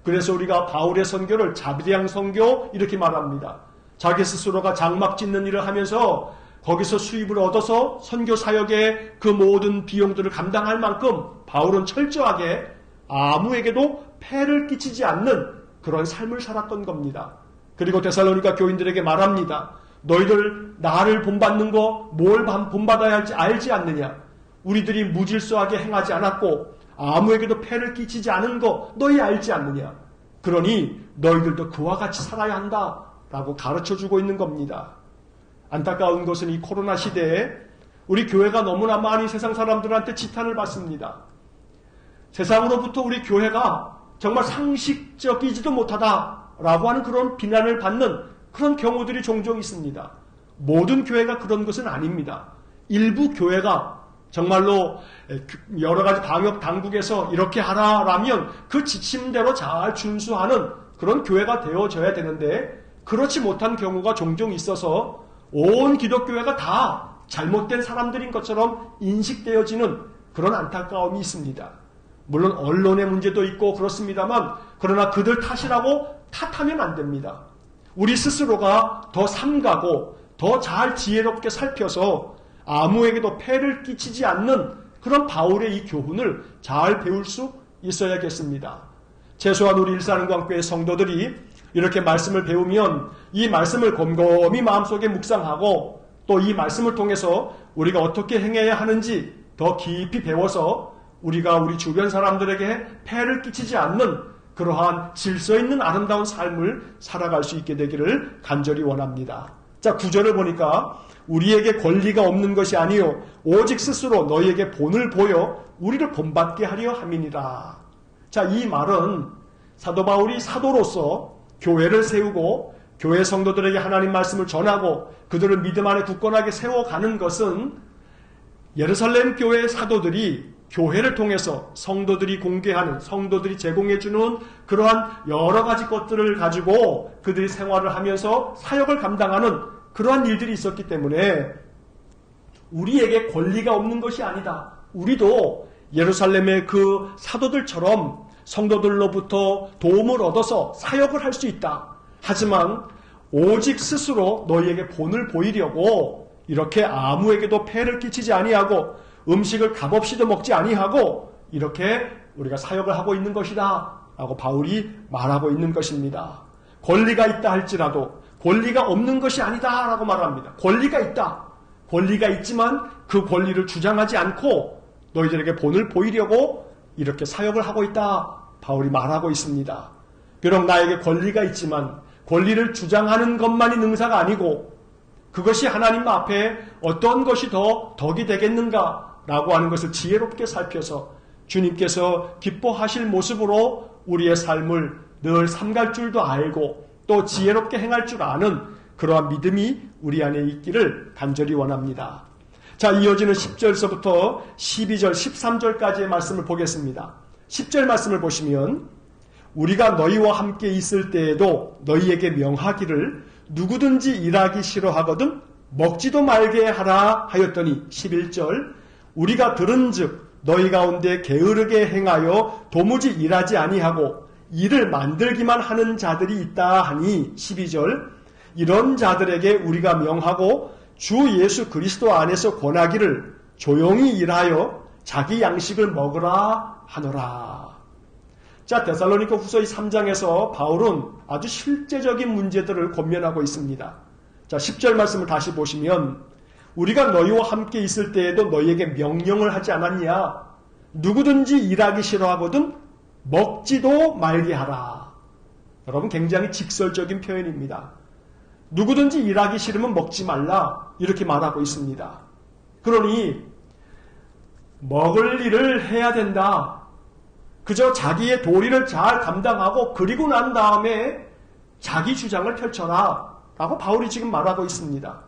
그래서 우리가 바울의 선교를 자비량 선교 이렇게 말합니다. 자기 스스로가 장막 짓는 일을 하면서 거기서 수입을 얻어서 선교 사역의 그 모든 비용들을 감당할 만큼 바울은 철저하게 아무에게도 폐를 끼치지 않는 그런 삶을 살았던 겁니다. 그리고 데살로니가 교인들에게 말합니다. 너희들 나를 본받는 거 뭘 본받아야 할지 알지 않느냐. 우리들이 무질서하게 행하지 않았고 아무에게도 폐를 끼치지 않은 거 너희 알지 않느냐. 그러니 너희들도 그와 같이 살아야 한다라고 가르쳐주고 있는 겁니다. 안타까운 것은 이 코로나 시대에 우리 교회가 너무나 많이 세상 사람들한테 지탄을 받습니다. 세상으로부터 우리 교회가 정말 상식적이지도 못하다라고 하는 그런 비난을 받는 그런 경우들이 종종 있습니다. 모든 교회가 그런 것은 아닙니다. 일부 교회가 정말로 여러 가지 방역 당국에서 이렇게 하라라면 그 지침대로 잘 준수하는 그런 교회가 되어져야 되는데 그렇지 못한 경우가 종종 있어서 온 기독교회가 다 잘못된 사람들인 것처럼 인식되어지는 그런 안타까움이 있습니다. 물론 언론의 문제도 있고 그렇습니다만 그러나 그들 탓이라고 탓하면 안 됩니다. 우리 스스로가 더 삼가고 더 잘 지혜롭게 살펴서 아무에게도 폐를 끼치지 않는 그런 바울의 이 교훈을 잘 배울 수 있어야겠습니다. 최소한 우리 일산은광교회 성도들이 이렇게 말씀을 배우면 이 말씀을 곰곰이 마음속에 묵상하고 또 이 말씀을 통해서 우리가 어떻게 행해야 하는지 더 깊이 배워서 우리가 우리 주변 사람들에게 폐를 끼치지 않는 그러한 질서 있는 아름다운 삶을 살아갈 수 있게 되기를 간절히 원합니다. 자, 9절을 보니까 우리에게 권리가 없는 것이 아니요 오직 스스로 너희에게 본을 보여 우리를 본받게 하려 함이니라. 자, 이 말은 사도 바울이 사도로서 교회를 세우고 교회 성도들에게 하나님 말씀을 전하고 그들을 믿음 안에 굳건하게 세워가는 것은 예루살렘 교회의 사도들이 교회를 통해서 성도들이 공개하는, 성도들이 제공해주는 그러한 여러 가지 것들을 가지고 그들이 생활을 하면서 사역을 감당하는 그러한 일들이 있었기 때문에 우리에게 권리가 없는 것이 아니다. 우리도 예루살렘의 그 사도들처럼 성도들로부터 도움을 얻어서 사역을 할 수 있다. 하지만 오직 스스로 너희에게 본을 보이려고 이렇게 아무에게도 폐를 끼치지 아니하고 음식을 값없이도 먹지 아니하고 이렇게 우리가 사역을 하고 있는 것이다 라고 바울이 말하고 있는 것입니다. 권리가 있다 할지라도 권리가 없는 것이 아니다 라고 말합니다. 권리가 있다. 권리가 있지만 그 권리를 주장하지 않고 너희들에게 본을 보이려고 이렇게 사역을 하고 있다. 바울이 말하고 있습니다. 비록 나에게 권리가 있지만 권리를 주장하는 것만이 능사가 아니고 그것이 하나님 앞에 어떤 것이 더 덕이 되겠는가 라고 하는 것을 지혜롭게 살펴서 주님께서 기뻐하실 모습으로 우리의 삶을 늘 삼갈 줄도 알고 또 지혜롭게 행할 줄 아는 그러한 믿음이 우리 안에 있기를 간절히 원합니다. 자, 이어지는 10절서부터 12절, 13절까지의 말씀을 보겠습니다. 10절 말씀을 보시면 우리가 너희와 함께 있을 때에도 너희에게 명하기를 누구든지 일하기 싫어하거든 먹지도 말게 하라 하였더니 11절 우리가 들은즉 너희 가운데 게으르게 행하여 도무지 일하지 아니하고 일을 만들기만 하는 자들이 있다 하니 12절 이런 자들에게 우리가 명하고 주 예수 그리스도 안에서 권하기를 조용히 일하여 자기 양식을 먹으라 하노라. 자, 데살로니가 후서 3장에서 바울은 아주 실제적인 문제들을 권면하고 있습니다. 자, 10절 말씀을 다시 보시면 우리가 너희와 함께 있을 때에도 너희에게 명령을 하지 않았냐? 누구든지 일하기 싫어하거든 먹지도 말게 하라. 여러분 굉장히 직설적인 표현입니다. 누구든지 일하기 싫으면 먹지 말라 이렇게 말하고 있습니다. 그러니 먹을 일을 해야 된다. 그저 자기의 도리를 잘 감당하고 그리고 난 다음에 자기 주장을 펼쳐라 라고 바울이 지금 말하고 있습니다.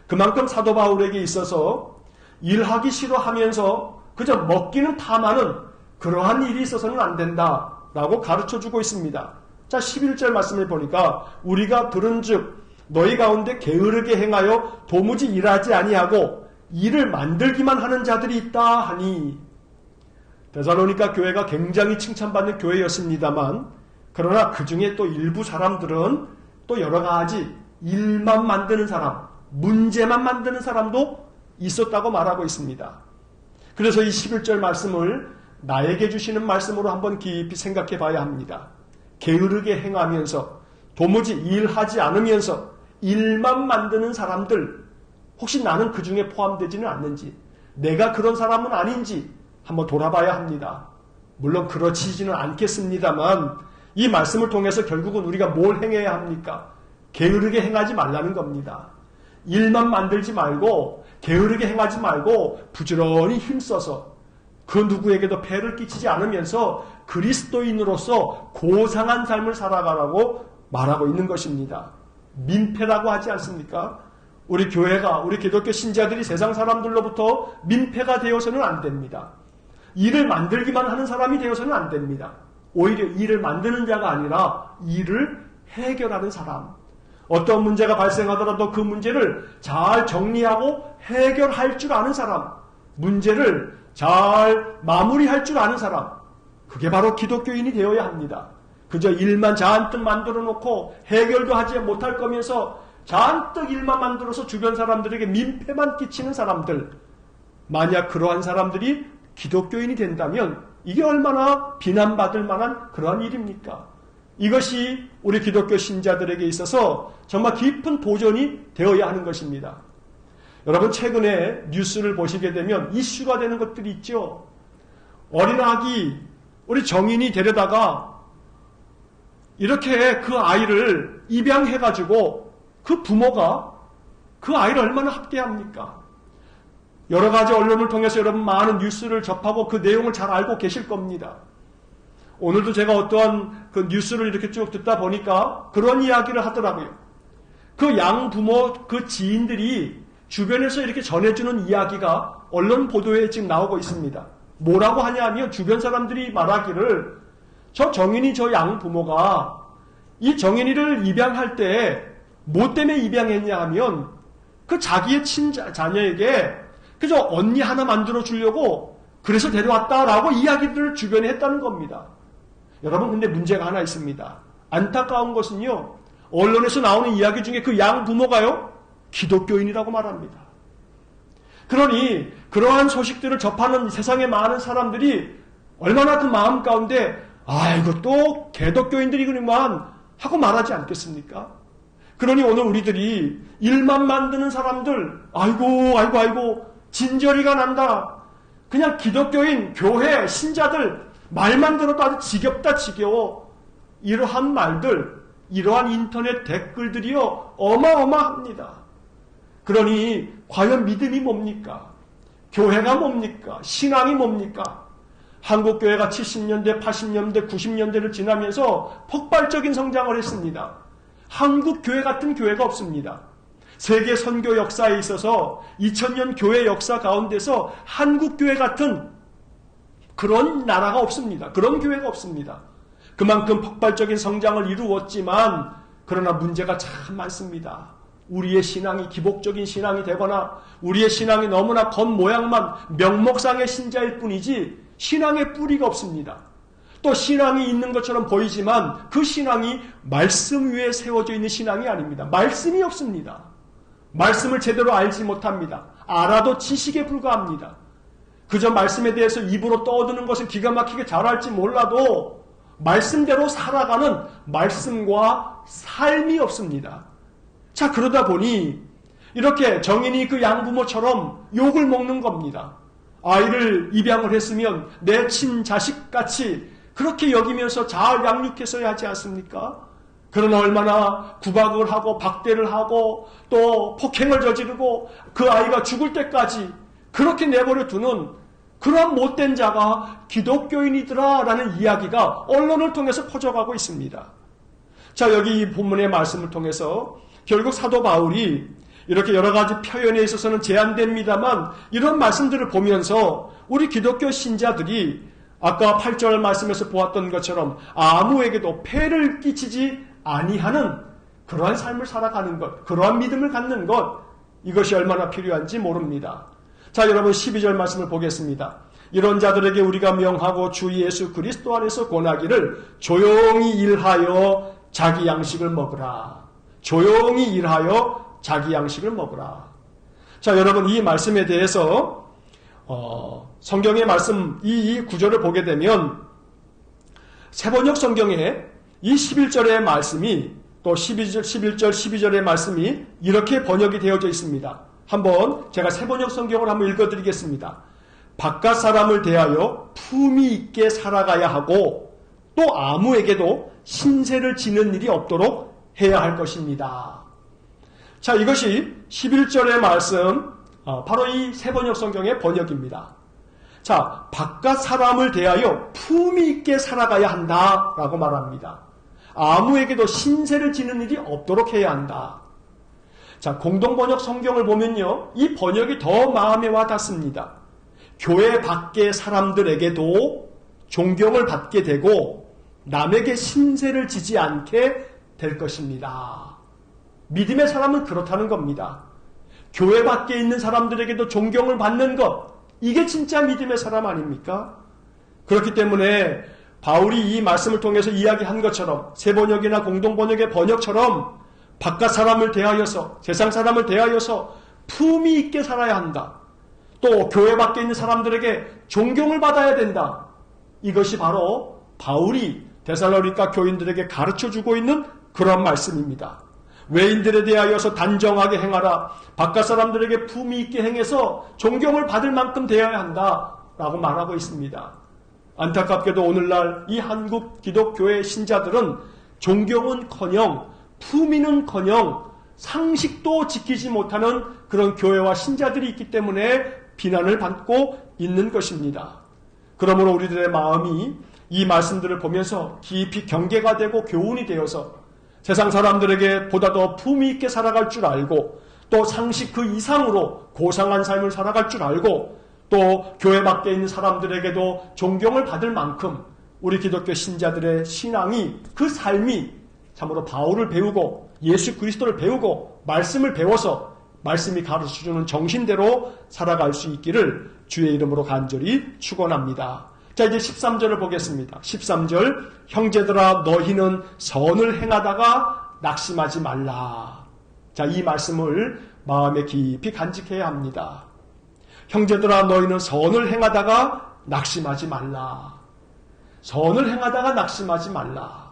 그만큼 사도 바울에게 있어서 일하기 싫어하면서 그저 먹기는 탐하는 그러한 일이 있어서는 안 된다 라고 가르쳐주고 있습니다. 자, 11절 말씀을 보니까 우리가 들은즉 너희 가운데 게으르게 행하여 도무지 일하지 아니하고 일을 만들기만 하는 자들이 있다 하니 데살로니가 교회가 굉장히 칭찬받는 교회였습니다만 그러나 그 중에 또 일부 사람들은 또 여러 가지 일만 만드는 사람, 문제만 만드는 사람도 있었다고 말하고 있습니다. 그래서 이 11절 말씀을 나에게 주시는 말씀으로 한번 깊이 생각해 봐야 합니다. 게으르게 행하면서 도무지 일하지 않으면서 일만 만드는 사람들 혹시 나는 그 중에 포함되지는 않는지 내가 그런 사람은 아닌지 한번 돌아봐야 합니다. 물론 그렇지는 않겠습니다만 이 말씀을 통해서 결국은 우리가 뭘 행해야 합니까? 게으르게 행하지 말라는 겁니다. 일만 만들지 말고 게으르게 행하지 말고 부지런히 힘써서 그 누구에게도 폐를 끼치지 않으면서 그리스도인으로서 고상한 삶을 살아가라고 말하고 있는 것입니다. 민폐라고 하지 않습니까? 우리 교회가, 우리 기독교 신자들이 세상 사람들로부터 민폐가 되어서는 안 됩니다. 일을 만들기만 하는 사람이 되어서는 안 됩니다. 오히려 일을 만드는 자가 아니라 일을 해결하는 사람. 어떤 문제가 발생하더라도 그 문제를 잘 정리하고 해결할 줄 아는 사람. 문제를 잘 마무리할 줄 아는 사람. 그게 바로 기독교인이 되어야 합니다. 그저 일만 잔뜩 만들어 놓고 해결도 하지 못할 거면서 잔뜩 일만 만들어서 주변 사람들에게 민폐만 끼치는 사람들. 만약 그러한 사람들이 기독교인이 된다면 이게 얼마나 비난받을 만한 그러한 일입니까? 이것이 우리 기독교 신자들에게 있어서 정말 깊은 도전이 되어야 하는 것입니다. 여러분 최근에 뉴스를 보시게 되면 이슈가 되는 것들이 있죠. 어린아기 우리 정인이 데려다가 이렇게 그 아이를 입양해가지고 그 부모가 그 아이를 얼마나 학대합니까? 여러 가지 언론을 통해서 여러분 많은 뉴스를 접하고 그 내용을 잘 알고 계실 겁니다. 오늘도 제가 어떠한 그 뉴스를 이렇게 쭉 듣다 보니까 그런 이야기를 하더라고요. 그 양부모, 그 지인들이 주변에서 이렇게 전해주는 이야기가 언론 보도에 지금 나오고 있습니다. 뭐라고 하냐면 주변 사람들이 말하기를 저 정인이 저 양부모가 이 정인이를 입양할 때 뭐 때문에 입양했냐 하면 그 자기의 자녀에게 그저 언니 하나 만들어 주려고 그래서 데려왔다라고 이야기들을 주변에 했다는 겁니다. 여러분 근데 문제가 하나 있습니다. 안타까운 것은요. 언론에서 나오는 이야기 중에 그 양부모가요, 기독교인이라고 말합니다. 그러니 그러한 소식들을 접하는 세상의 많은 사람들이 얼마나 그 마음 가운데 아이고 또 개독교인들이구만 하고 말하지 않겠습니까? 그러니 오늘 우리들이 일만 만드는 사람들 아이고 진저리가 난다. 그냥 기독교인, 교회, 신자들 말만 들어도 아주 지겹다 지겨워. 이러한 말들, 이러한 인터넷 댓글들이요 어마어마합니다. 그러니 과연 믿음이 뭡니까? 교회가 뭡니까? 신앙이 뭡니까? 한국교회가 70년대, 80년대, 90년대를 지나면서 폭발적인 성장을 했습니다. 한국교회 같은 교회가 없습니다. 세계 선교 역사에 있어서 2000년 교회 역사 가운데서 한국교회 같은 그런 나라가 없습니다. 그런 교회가 없습니다. 그만큼 폭발적인 성장을 이루었지만 그러나 문제가 참 많습니다. 우리의 신앙이 기복적인 신앙이 되거나 우리의 신앙이 너무나 겉모양만 명목상의 신자일 뿐이지 신앙의 뿌리가 없습니다. 또 신앙이 있는 것처럼 보이지만 그 신앙이 말씀 위에 세워져 있는 신앙이 아닙니다. 말씀이 없습니다. 말씀을 제대로 알지 못합니다. 알아도 지식에 불과합니다. 그저 말씀에 대해서 입으로 떠드는 것을 기가 막히게 잘할지 몰라도 말씀대로 살아가는 말씀과 삶이 없습니다. 자, 그러다 보니 이렇게 정인이 그 양부모처럼 욕을 먹는 겁니다. 아이를 입양을 했으면 내 친자식같이 그렇게 여기면서 잘 양육했어야 하지 않습니까? 그러나 얼마나 구박을 하고 박대를 하고 또 폭행을 저지르고 그 아이가 죽을 때까지 그렇게 내버려 두는 그러한 못된 자가 기독교인이더라 라는 이야기가 언론을 통해서 퍼져가고 있습니다. 자, 여기 이 본문의 말씀을 통해서 결국 사도 바울이 이렇게 여러 가지 표현에 있어서는 제한됩니다만 이런 말씀들을 보면서 우리 기독교 신자들이 아까 8절 말씀에서 보았던 것처럼 아무에게도 폐를 끼치지 아니하는 그러한 삶을 살아가는 것, 그러한 믿음을 갖는 것, 이것이 얼마나 필요한지 모릅니다. 자, 여러분 12절 말씀을 보겠습니다. 이런 자들에게 우리가 명하고 주 예수 그리스도 안에서 권하기를 조용히 일하여 자기 양식을 먹으라. 조용히 일하여 자기 양식을 먹으라. 자, 여러분 이 말씀에 대해서 성경의 말씀 이 구절을 보게 되면 세번역 성경에 이 11절의 말씀이 또 11절, 12절의 말씀이 이렇게 번역이 되어져 있습니다. 한번 제가 세번역 성경을 한번 읽어드리겠습니다. 바깥 사람을 대하여 품위 있게 살아가야 하고 또 아무에게도 신세를 지는 일이 없도록 해야 할 것입니다. 자, 이것이 11절의 말씀, 바로 이 세번역 성경의 번역입니다. 자, 바깥 사람을 대하여 품위 있게 살아가야 한다라고 말합니다. 아무에게도 신세를 지는 일이 없도록 해야 한다. 자, 공동번역 성경을 보면요, 이 번역이 더 마음에 와 닿습니다. 교회 밖의 사람들에게도 존경을 받게 되고 남에게 신세를 지지 않게 될 것입니다. 믿음의 사람은 그렇다는 겁니다. 교회 밖에 있는 사람들에게도 존경을 받는 것, 이게 진짜 믿음의 사람 아닙니까? 그렇기 때문에 바울이 이 말씀을 통해서 이야기한 것처럼 세번역이나 공동번역의 번역처럼 바깥 사람을 대하여서, 세상 사람을 대하여서 품위 있게 살아야 한다. 또 교회 밖에 있는 사람들에게 존경을 받아야 된다. 이것이 바로 바울이 데살로니가 교인들에게 가르쳐주고 있는 그런 말씀입니다. 외인들에 대하여서 단정하게 행하라. 바깥 사람들에게 품위 있게 행해서 존경을 받을 만큼 되어야 한다라고 말하고 있습니다. 안타깝게도 오늘날 이 한국 기독교의 신자들은 존경은커녕 품위는커녕 상식도 지키지 못하는 그런 교회와 신자들이 있기 때문에 비난을 받고 있는 것입니다. 그러므로 우리들의 마음이 이 말씀들을 보면서 깊이 경계가 되고 교훈이 되어서 세상 사람들에게 보다 더 품위 있게 살아갈 줄 알고 또 상식 그 이상으로 고상한 삶을 살아갈 줄 알고 또 교회 밖에 있는 사람들에게도 존경을 받을 만큼 우리 기독교 신자들의 신앙이, 그 삶이 참으로 바울을 배우고 예수 그리스도를 배우고 말씀을 배워서 말씀이 가르쳐주는 정신대로 살아갈 수 있기를 주의 이름으로 간절히 축원합니다. 자, 이제 13절을 보겠습니다. 13절, 형제들아 너희는 선을 행하다가 낙심하지 말라. 자, 이 말씀을 마음에 깊이 간직해야 합니다. 형제들아, 너희는 선을 행하다가 낙심하지 말라. 선을 행하다가 낙심하지 말라.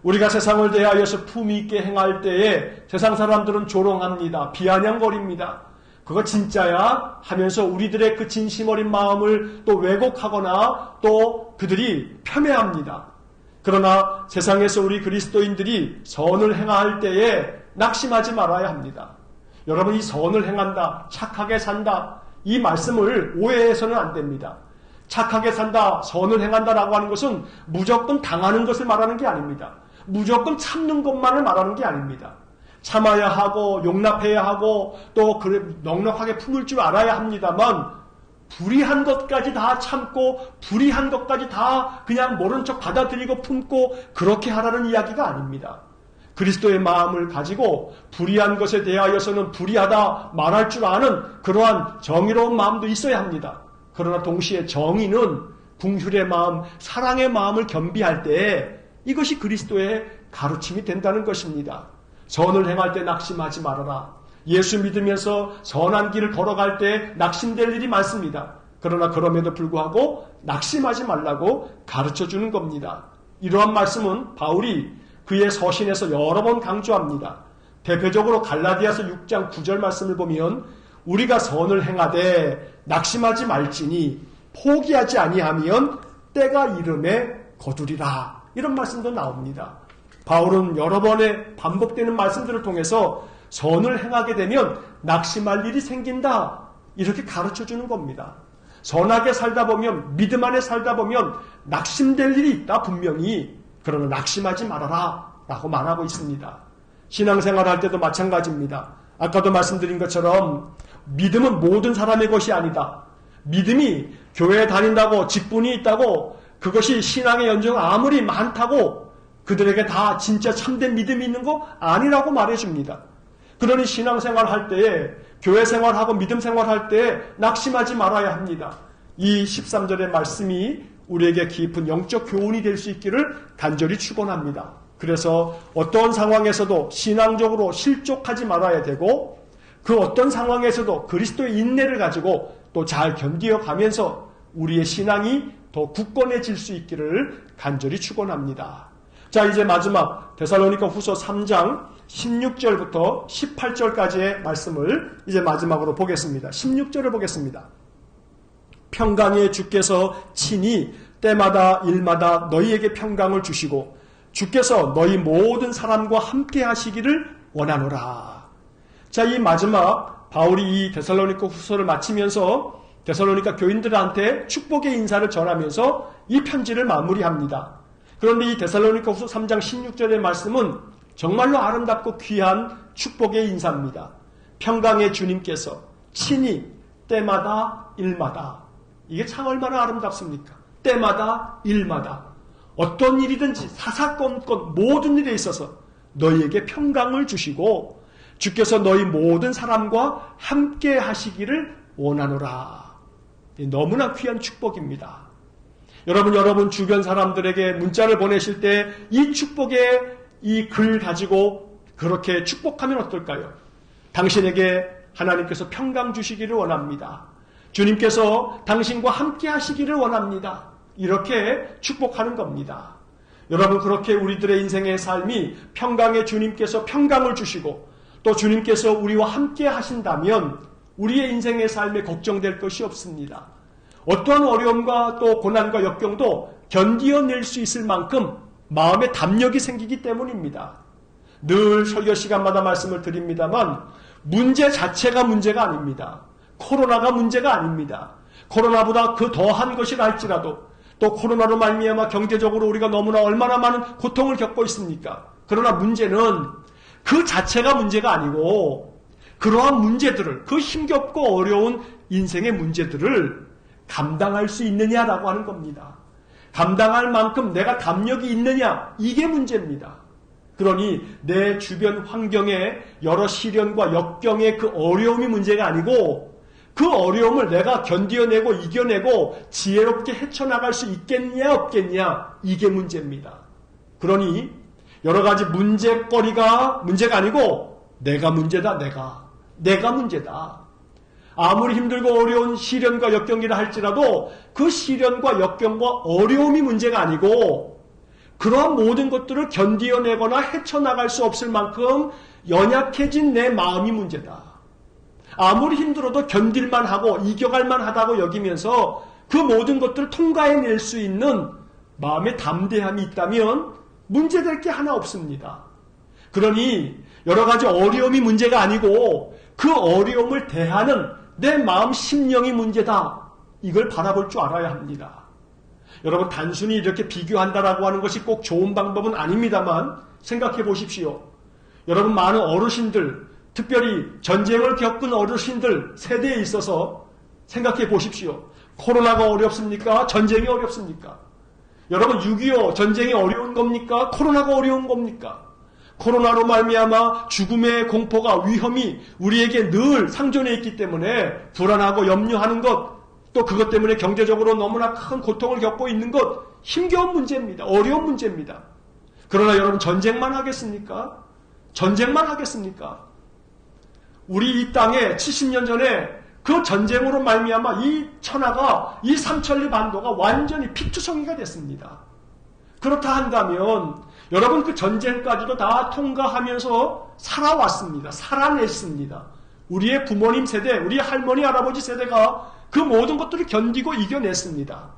우리가 세상을 대하여서 품위 있게 행할 때에 세상 사람들은 조롱합니다. 비아냥거립니다. 그거 진짜야? 하면서 우리들의 그 진심 어린 마음을 또 왜곡하거나 또 그들이 폄훼합니다. 그러나 세상에서 우리 그리스도인들이 선을 행할 때에 낙심하지 말아야 합니다. 여러분, 이 선을 행한다, 착하게 산다, 이 말씀을 오해해서는 안 됩니다. 착하게 산다, 선을 행한다라고 하는 것은 무조건 당하는 것을 말하는 게 아닙니다. 무조건 참는 것만을 말하는 게 아닙니다. 참아야 하고 용납해야 하고 또 넉넉하게 품을 줄 알아야 합니다만, 불의한 것까지 다 참고 불의한 것까지 다 그냥 모른 척 받아들이고 품고 그렇게 하라는 이야기가 아닙니다. 그리스도의 마음을 가지고 불의한 것에 대하여서는 불의하다 말할 줄 아는 그러한 정의로운 마음도 있어야 합니다. 그러나 동시에 정의는 긍휼의 마음, 사랑의 마음을 겸비할 때 이것이 그리스도의 가르침이 된다는 것입니다. 선을 행할 때 낙심하지 말아라. 예수 믿으면서 선한 길을 걸어갈 때 낙심될 일이 많습니다. 그러나 그럼에도 불구하고 낙심하지 말라고 가르쳐주는 겁니다. 이러한 말씀은 바울이 그의 서신에서 여러 번 강조합니다. 대표적으로 갈라디아서 6장 9절 말씀을 보면 우리가 선을 행하되 낙심하지 말지니 포기하지 아니하면 때가 이름에 거두리라. 이런 말씀도 나옵니다. 바울은 여러 번의 반복되는 말씀들을 통해서 선을 행하게 되면 낙심할 일이 생긴다, 이렇게 가르쳐주는 겁니다. 선하게 살다 보면, 믿음 안에 살다 보면 낙심될 일이 있다, 분명히. 그러나 낙심하지 말아라 라고 말하고 있습니다. 신앙생활 할 때도 마찬가지입니다. 아까도 말씀드린 것처럼 믿음은 모든 사람의 것이 아니다. 믿음이 교회에 다닌다고 직분이 있다고 그것이 신앙의 연중 아무리 많다고 그들에게 다 진짜 참된 믿음이 있는 거 아니라고 말해줍니다. 그러니 신앙생활 할 때에, 교회 생활하고 믿음 생활할 때에 낙심하지 말아야 합니다. 이 13절의 말씀이 우리에게 깊은 영적 교훈이 될 수 있기를 간절히 축원합니다. 그래서 어떤 상황에서도 신앙적으로 실족하지 말아야 되고, 그 어떤 상황에서도 그리스도의 인내를 가지고 또 잘 견디어 가면서 우리의 신앙이 더 굳건해질 수 있기를 간절히 축원합니다. 자, 이제 마지막 데살로니가 후서 3장 16절부터 18절까지의 말씀을 이제 마지막으로 보겠습니다. 16절을 보겠습니다. 평강의 주께서 친히 때마다 일마다 너희에게 평강을 주시고 주께서 너희 모든 사람과 함께 하시기를 원하노라. 자, 이 마지막 바울이 이 데살로니가 후서를 마치면서 데살로니가 교인들한테 축복의 인사를 전하면서 이 편지를 마무리합니다. 그런데 이 데살로니가 후서 3장 16절의 말씀은 정말로 아름답고 귀한 축복의 인사입니다. 평강의 주님께서 친히 때마다 일마다, 이게 참 얼마나 아름답습니까? 때마다 일마다 어떤 일이든지 사사건건 모든 일에 있어서 너희에게 평강을 주시고 주께서 너희 모든 사람과 함께 하시기를 원하노라. 너무나 귀한 축복입니다. 여러분 주변 사람들에게 문자를 보내실 때 이 축복의 이 글 가지고 그렇게 축복하면 어떨까요? 당신에게 하나님께서 평강 주시기를 원합니다. 주님께서 당신과 함께 하시기를 원합니다. 이렇게 축복하는 겁니다. 여러분, 그렇게 우리들의 인생의 삶이 평강의 주님께서 평강을 주시고 또 주님께서 우리와 함께 하신다면 우리의 인생의 삶에 걱정될 것이 없습니다. 어떠한 어려움과 또 고난과 역경도 견디어낼 수 있을 만큼 마음의 담력이 생기기 때문입니다. 늘 설교 시간마다 말씀을 드립니다만 문제 자체가 문제가 아닙니다. 코로나가 문제가 아닙니다. 코로나보다 그 더한 것이라 할지라도 또 코로나로 말미암아 경제적으로 우리가 너무나 얼마나 많은 고통을 겪고 있습니까? 그러나 문제는 그 자체가 문제가 아니고 그러한 문제들을, 그 힘겹고 어려운 인생의 문제들을 감당할 수 있느냐라고 하는 겁니다. 감당할 만큼 내가 담력이 있느냐, 이게 문제입니다. 그러니 내 주변 환경에 여러 시련과 역경의 그 어려움이 문제가 아니고 그 어려움을 내가 견디어내고 이겨내고 지혜롭게 헤쳐나갈 수 있겠냐 없겠냐, 이게 문제입니다. 그러니 여러 가지 문제거리가 문제가 아니고 내가 문제다. 내가 문제다. 아무리 힘들고 어려운 시련과 역경이라 할지라도 그 시련과 역경과 어려움이 문제가 아니고 그러한 모든 것들을 견디어내거나 헤쳐나갈 수 없을 만큼 연약해진 내 마음이 문제다. 아무리 힘들어도 견딜만 하고 이겨갈만 하다고 여기면서 그 모든 것들을 통과해낼 수 있는 마음의 담대함이 있다면 문제될 게 하나 없습니다. 그러니 여러 가지 어려움이 문제가 아니고 그 어려움을 대하는 내 마음 심령이 문제다. 이걸 바라볼 줄 알아야 합니다. 여러분 단순히 이렇게 비교한다라고 하는 것이 꼭 좋은 방법은 아닙니다만 생각해 보십시오. 여러분 많은 어르신들, 특별히 전쟁을 겪은 어르신들 세대에 있어서 생각해 보십시오. 코로나가 어렵습니까? 전쟁이 어렵습니까? 여러분 6.25 전쟁이 어려운 겁니까? 코로나가 어려운 겁니까? 코로나로 말미암아 죽음의 공포가 위험이 우리에게 늘 상존해 있기 때문에 불안하고 염려하는 것, 또 그것 때문에 경제적으로 너무나 큰 고통을 겪고 있는 것 힘겨운 문제입니다. 어려운 문제입니다. 그러나 여러분 전쟁만 하겠습니까? 전쟁만 하겠습니까? 우리 이 땅에 70년 전에 그 전쟁으로 말미암아 이 천하가, 이 삼천리 반도가 완전히 피투성이가 됐습니다. 그렇다 한다면 여러분 그 전쟁까지도 다 통과하면서 살아왔습니다. 살아냈습니다. 우리의 부모님 세대, 우리 할머니, 할아버지 세대가 그 모든 것들을 견디고 이겨냈습니다.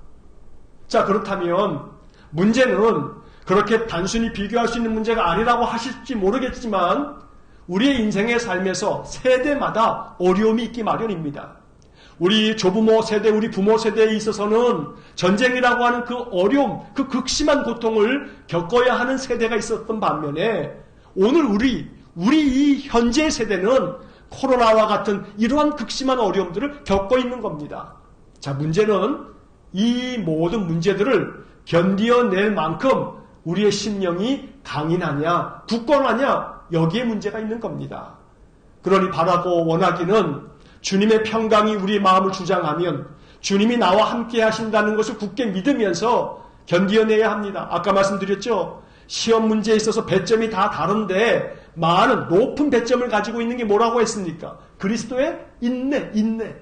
자, 그렇다면 문제는 그렇게 단순히 비교할 수 있는 문제가 아니라고 하실지 모르겠지만 우리의 인생의 삶에서 세대마다 어려움이 있기 마련입니다. 우리 조부모 세대, 우리 부모 세대에 있어서는 전쟁이라고 하는 그 어려움, 그 극심한 고통을 겪어야 하는 세대가 있었던 반면에 오늘 우리 이 현재 세대는 코로나와 같은 이러한 극심한 어려움들을 겪고 있는 겁니다. 자, 문제는 이 모든 문제들을 견디어낼 만큼 우리의 심령이 강인하냐, 굳건하냐, 여기에 문제가 있는 겁니다. 그러니 바라고 원하기는 주님의 평강이 우리의 마음을 주장하면 주님이 나와 함께 하신다는 것을 굳게 믿으면서 견디어내야 합니다. 아까 말씀드렸죠. 시험 문제에 있어서 배점이 다 다른데 많은 높은 배점을 가지고 있는 게 뭐라고 했습니까? 그리스도의 인내.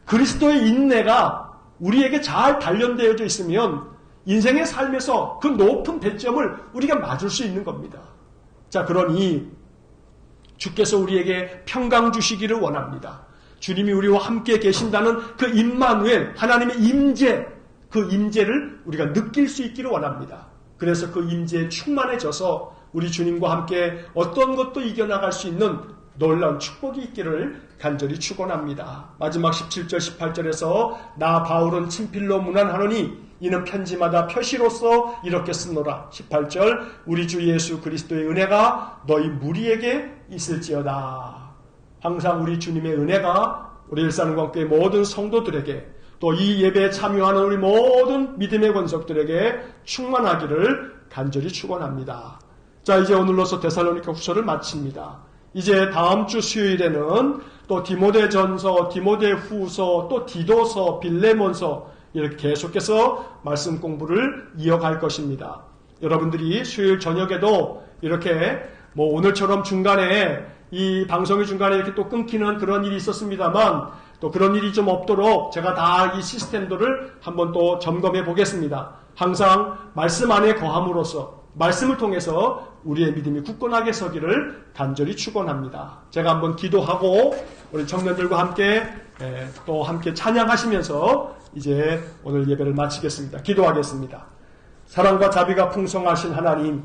그리스도의 인내가 우리에게 잘 단련되어져 있으면 인생의 삶에서 그 높은 배점을 우리가 맞을 수 있는 겁니다. 자, 그러니 주께서 우리에게 평강 주시기를 원합니다. 주님이 우리와 함께 계신다는 그 임마누엘, 하나님의 임재, 그 임재를 우리가 느낄 수 있기를 원합니다. 그래서 그 임재에 충만해져서 우리 주님과 함께 어떤 것도 이겨나갈 수 있는 놀라운 축복이 있기를 간절히 축원합니다. 마지막 17절 18절에서 나 바울은 친필로 문안하노니 이는 편지마다 표시로서 이렇게 쓰노라. 18절 우리 주 예수 그리스도의 은혜가 너희 무리에게 있을지어다. 항상 우리 주님의 은혜가 우리 일산공교회 모든 성도들에게 또 이 예배에 참여하는 우리 모든 믿음의 권속들에게 충만하기를 간절히 축원합니다. 자, 이제 오늘로서 데살로니가 후서를 마칩니다. 이제 다음 주 수요일에는 또 디모데전서, 디모데후서, 또 디도서, 빌레몬서 이렇게 계속해서 말씀 공부를 이어갈 것입니다. 여러분들이 수요일 저녁에도 이렇게 뭐 오늘처럼 중간에 이 방송의 중간에 이렇게 또 끊기는 그런 일이 있었습니다만 또 그런 일이 좀 없도록 제가 다 이 시스템들을 한번 또 점검해 보겠습니다. 항상 말씀 안에 거함으로써 말씀을 통해서 우리의 믿음이 굳건하게 서기를 간절히 축원합니다. 제가 한번 기도하고 우리 청년들과 함께 또 함께 찬양하시면서 이제 오늘 예배를 마치겠습니다. 기도하겠습니다. 사랑과 자비가 풍성하신 하나님,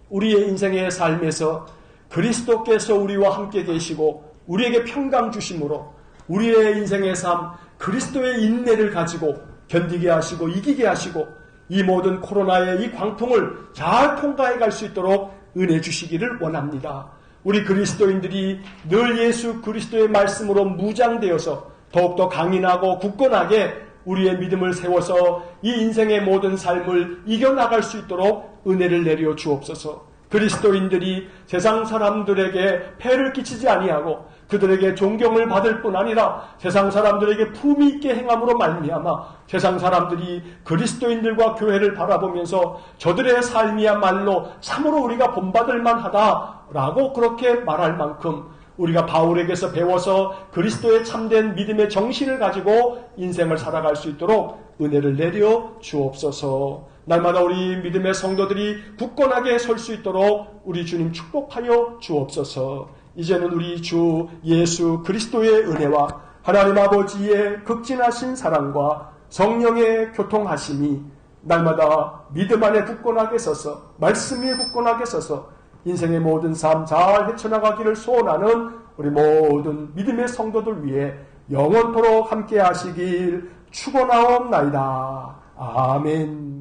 우리의 인생의 삶에서 그리스도께서 우리와 함께 계시고 우리에게 평강 주심으로 우리의 인생의 삶, 그리스도의 인내를 가지고 견디게 하시고 이기게 하시고 이 모든 코로나의 이 광풍을 잘 통과해 갈 수 있도록 은혜 주시기를 원합니다. 우리 그리스도인들이 늘 예수 그리스도의 말씀으로 무장되어서 더욱더 강인하고 굳건하게 우리의 믿음을 세워서 이 인생의 모든 삶을 이겨나갈 수 있도록 은혜를 내려 주옵소서. 그리스도인들이 세상 사람들에게 폐를 끼치지 아니하고 그들에게 존경을 받을 뿐 아니라 세상 사람들에게 품위 있게 행함으로 말미암아 세상 사람들이 그리스도인들과 교회를 바라보면서 저들의 삶이야말로 참으로 우리가 본받을 만하다라고 그렇게 말할 만큼 우리가 바울에게서 배워서 그리스도의 참된 믿음의 정신을 가지고 인생을 살아갈 수 있도록 은혜를 내려 주옵소서. 날마다 우리 믿음의 성도들이 굳건하게 설 수 있도록 우리 주님 축복하여 주옵소서. 이제는 우리 주 예수 그리스도의 은혜와 하나님 아버지의 극진하신 사랑과 성령의 교통하심이 날마다 믿음 안에 굳건하게 서서 말씀 위에 굳건하게 서서 인생의 모든 삶 잘 헤쳐나가기를 소원하는 우리 모든 믿음의 성도들 위해 영원토록 함께 하시길 축원하옵나이다. 아멘.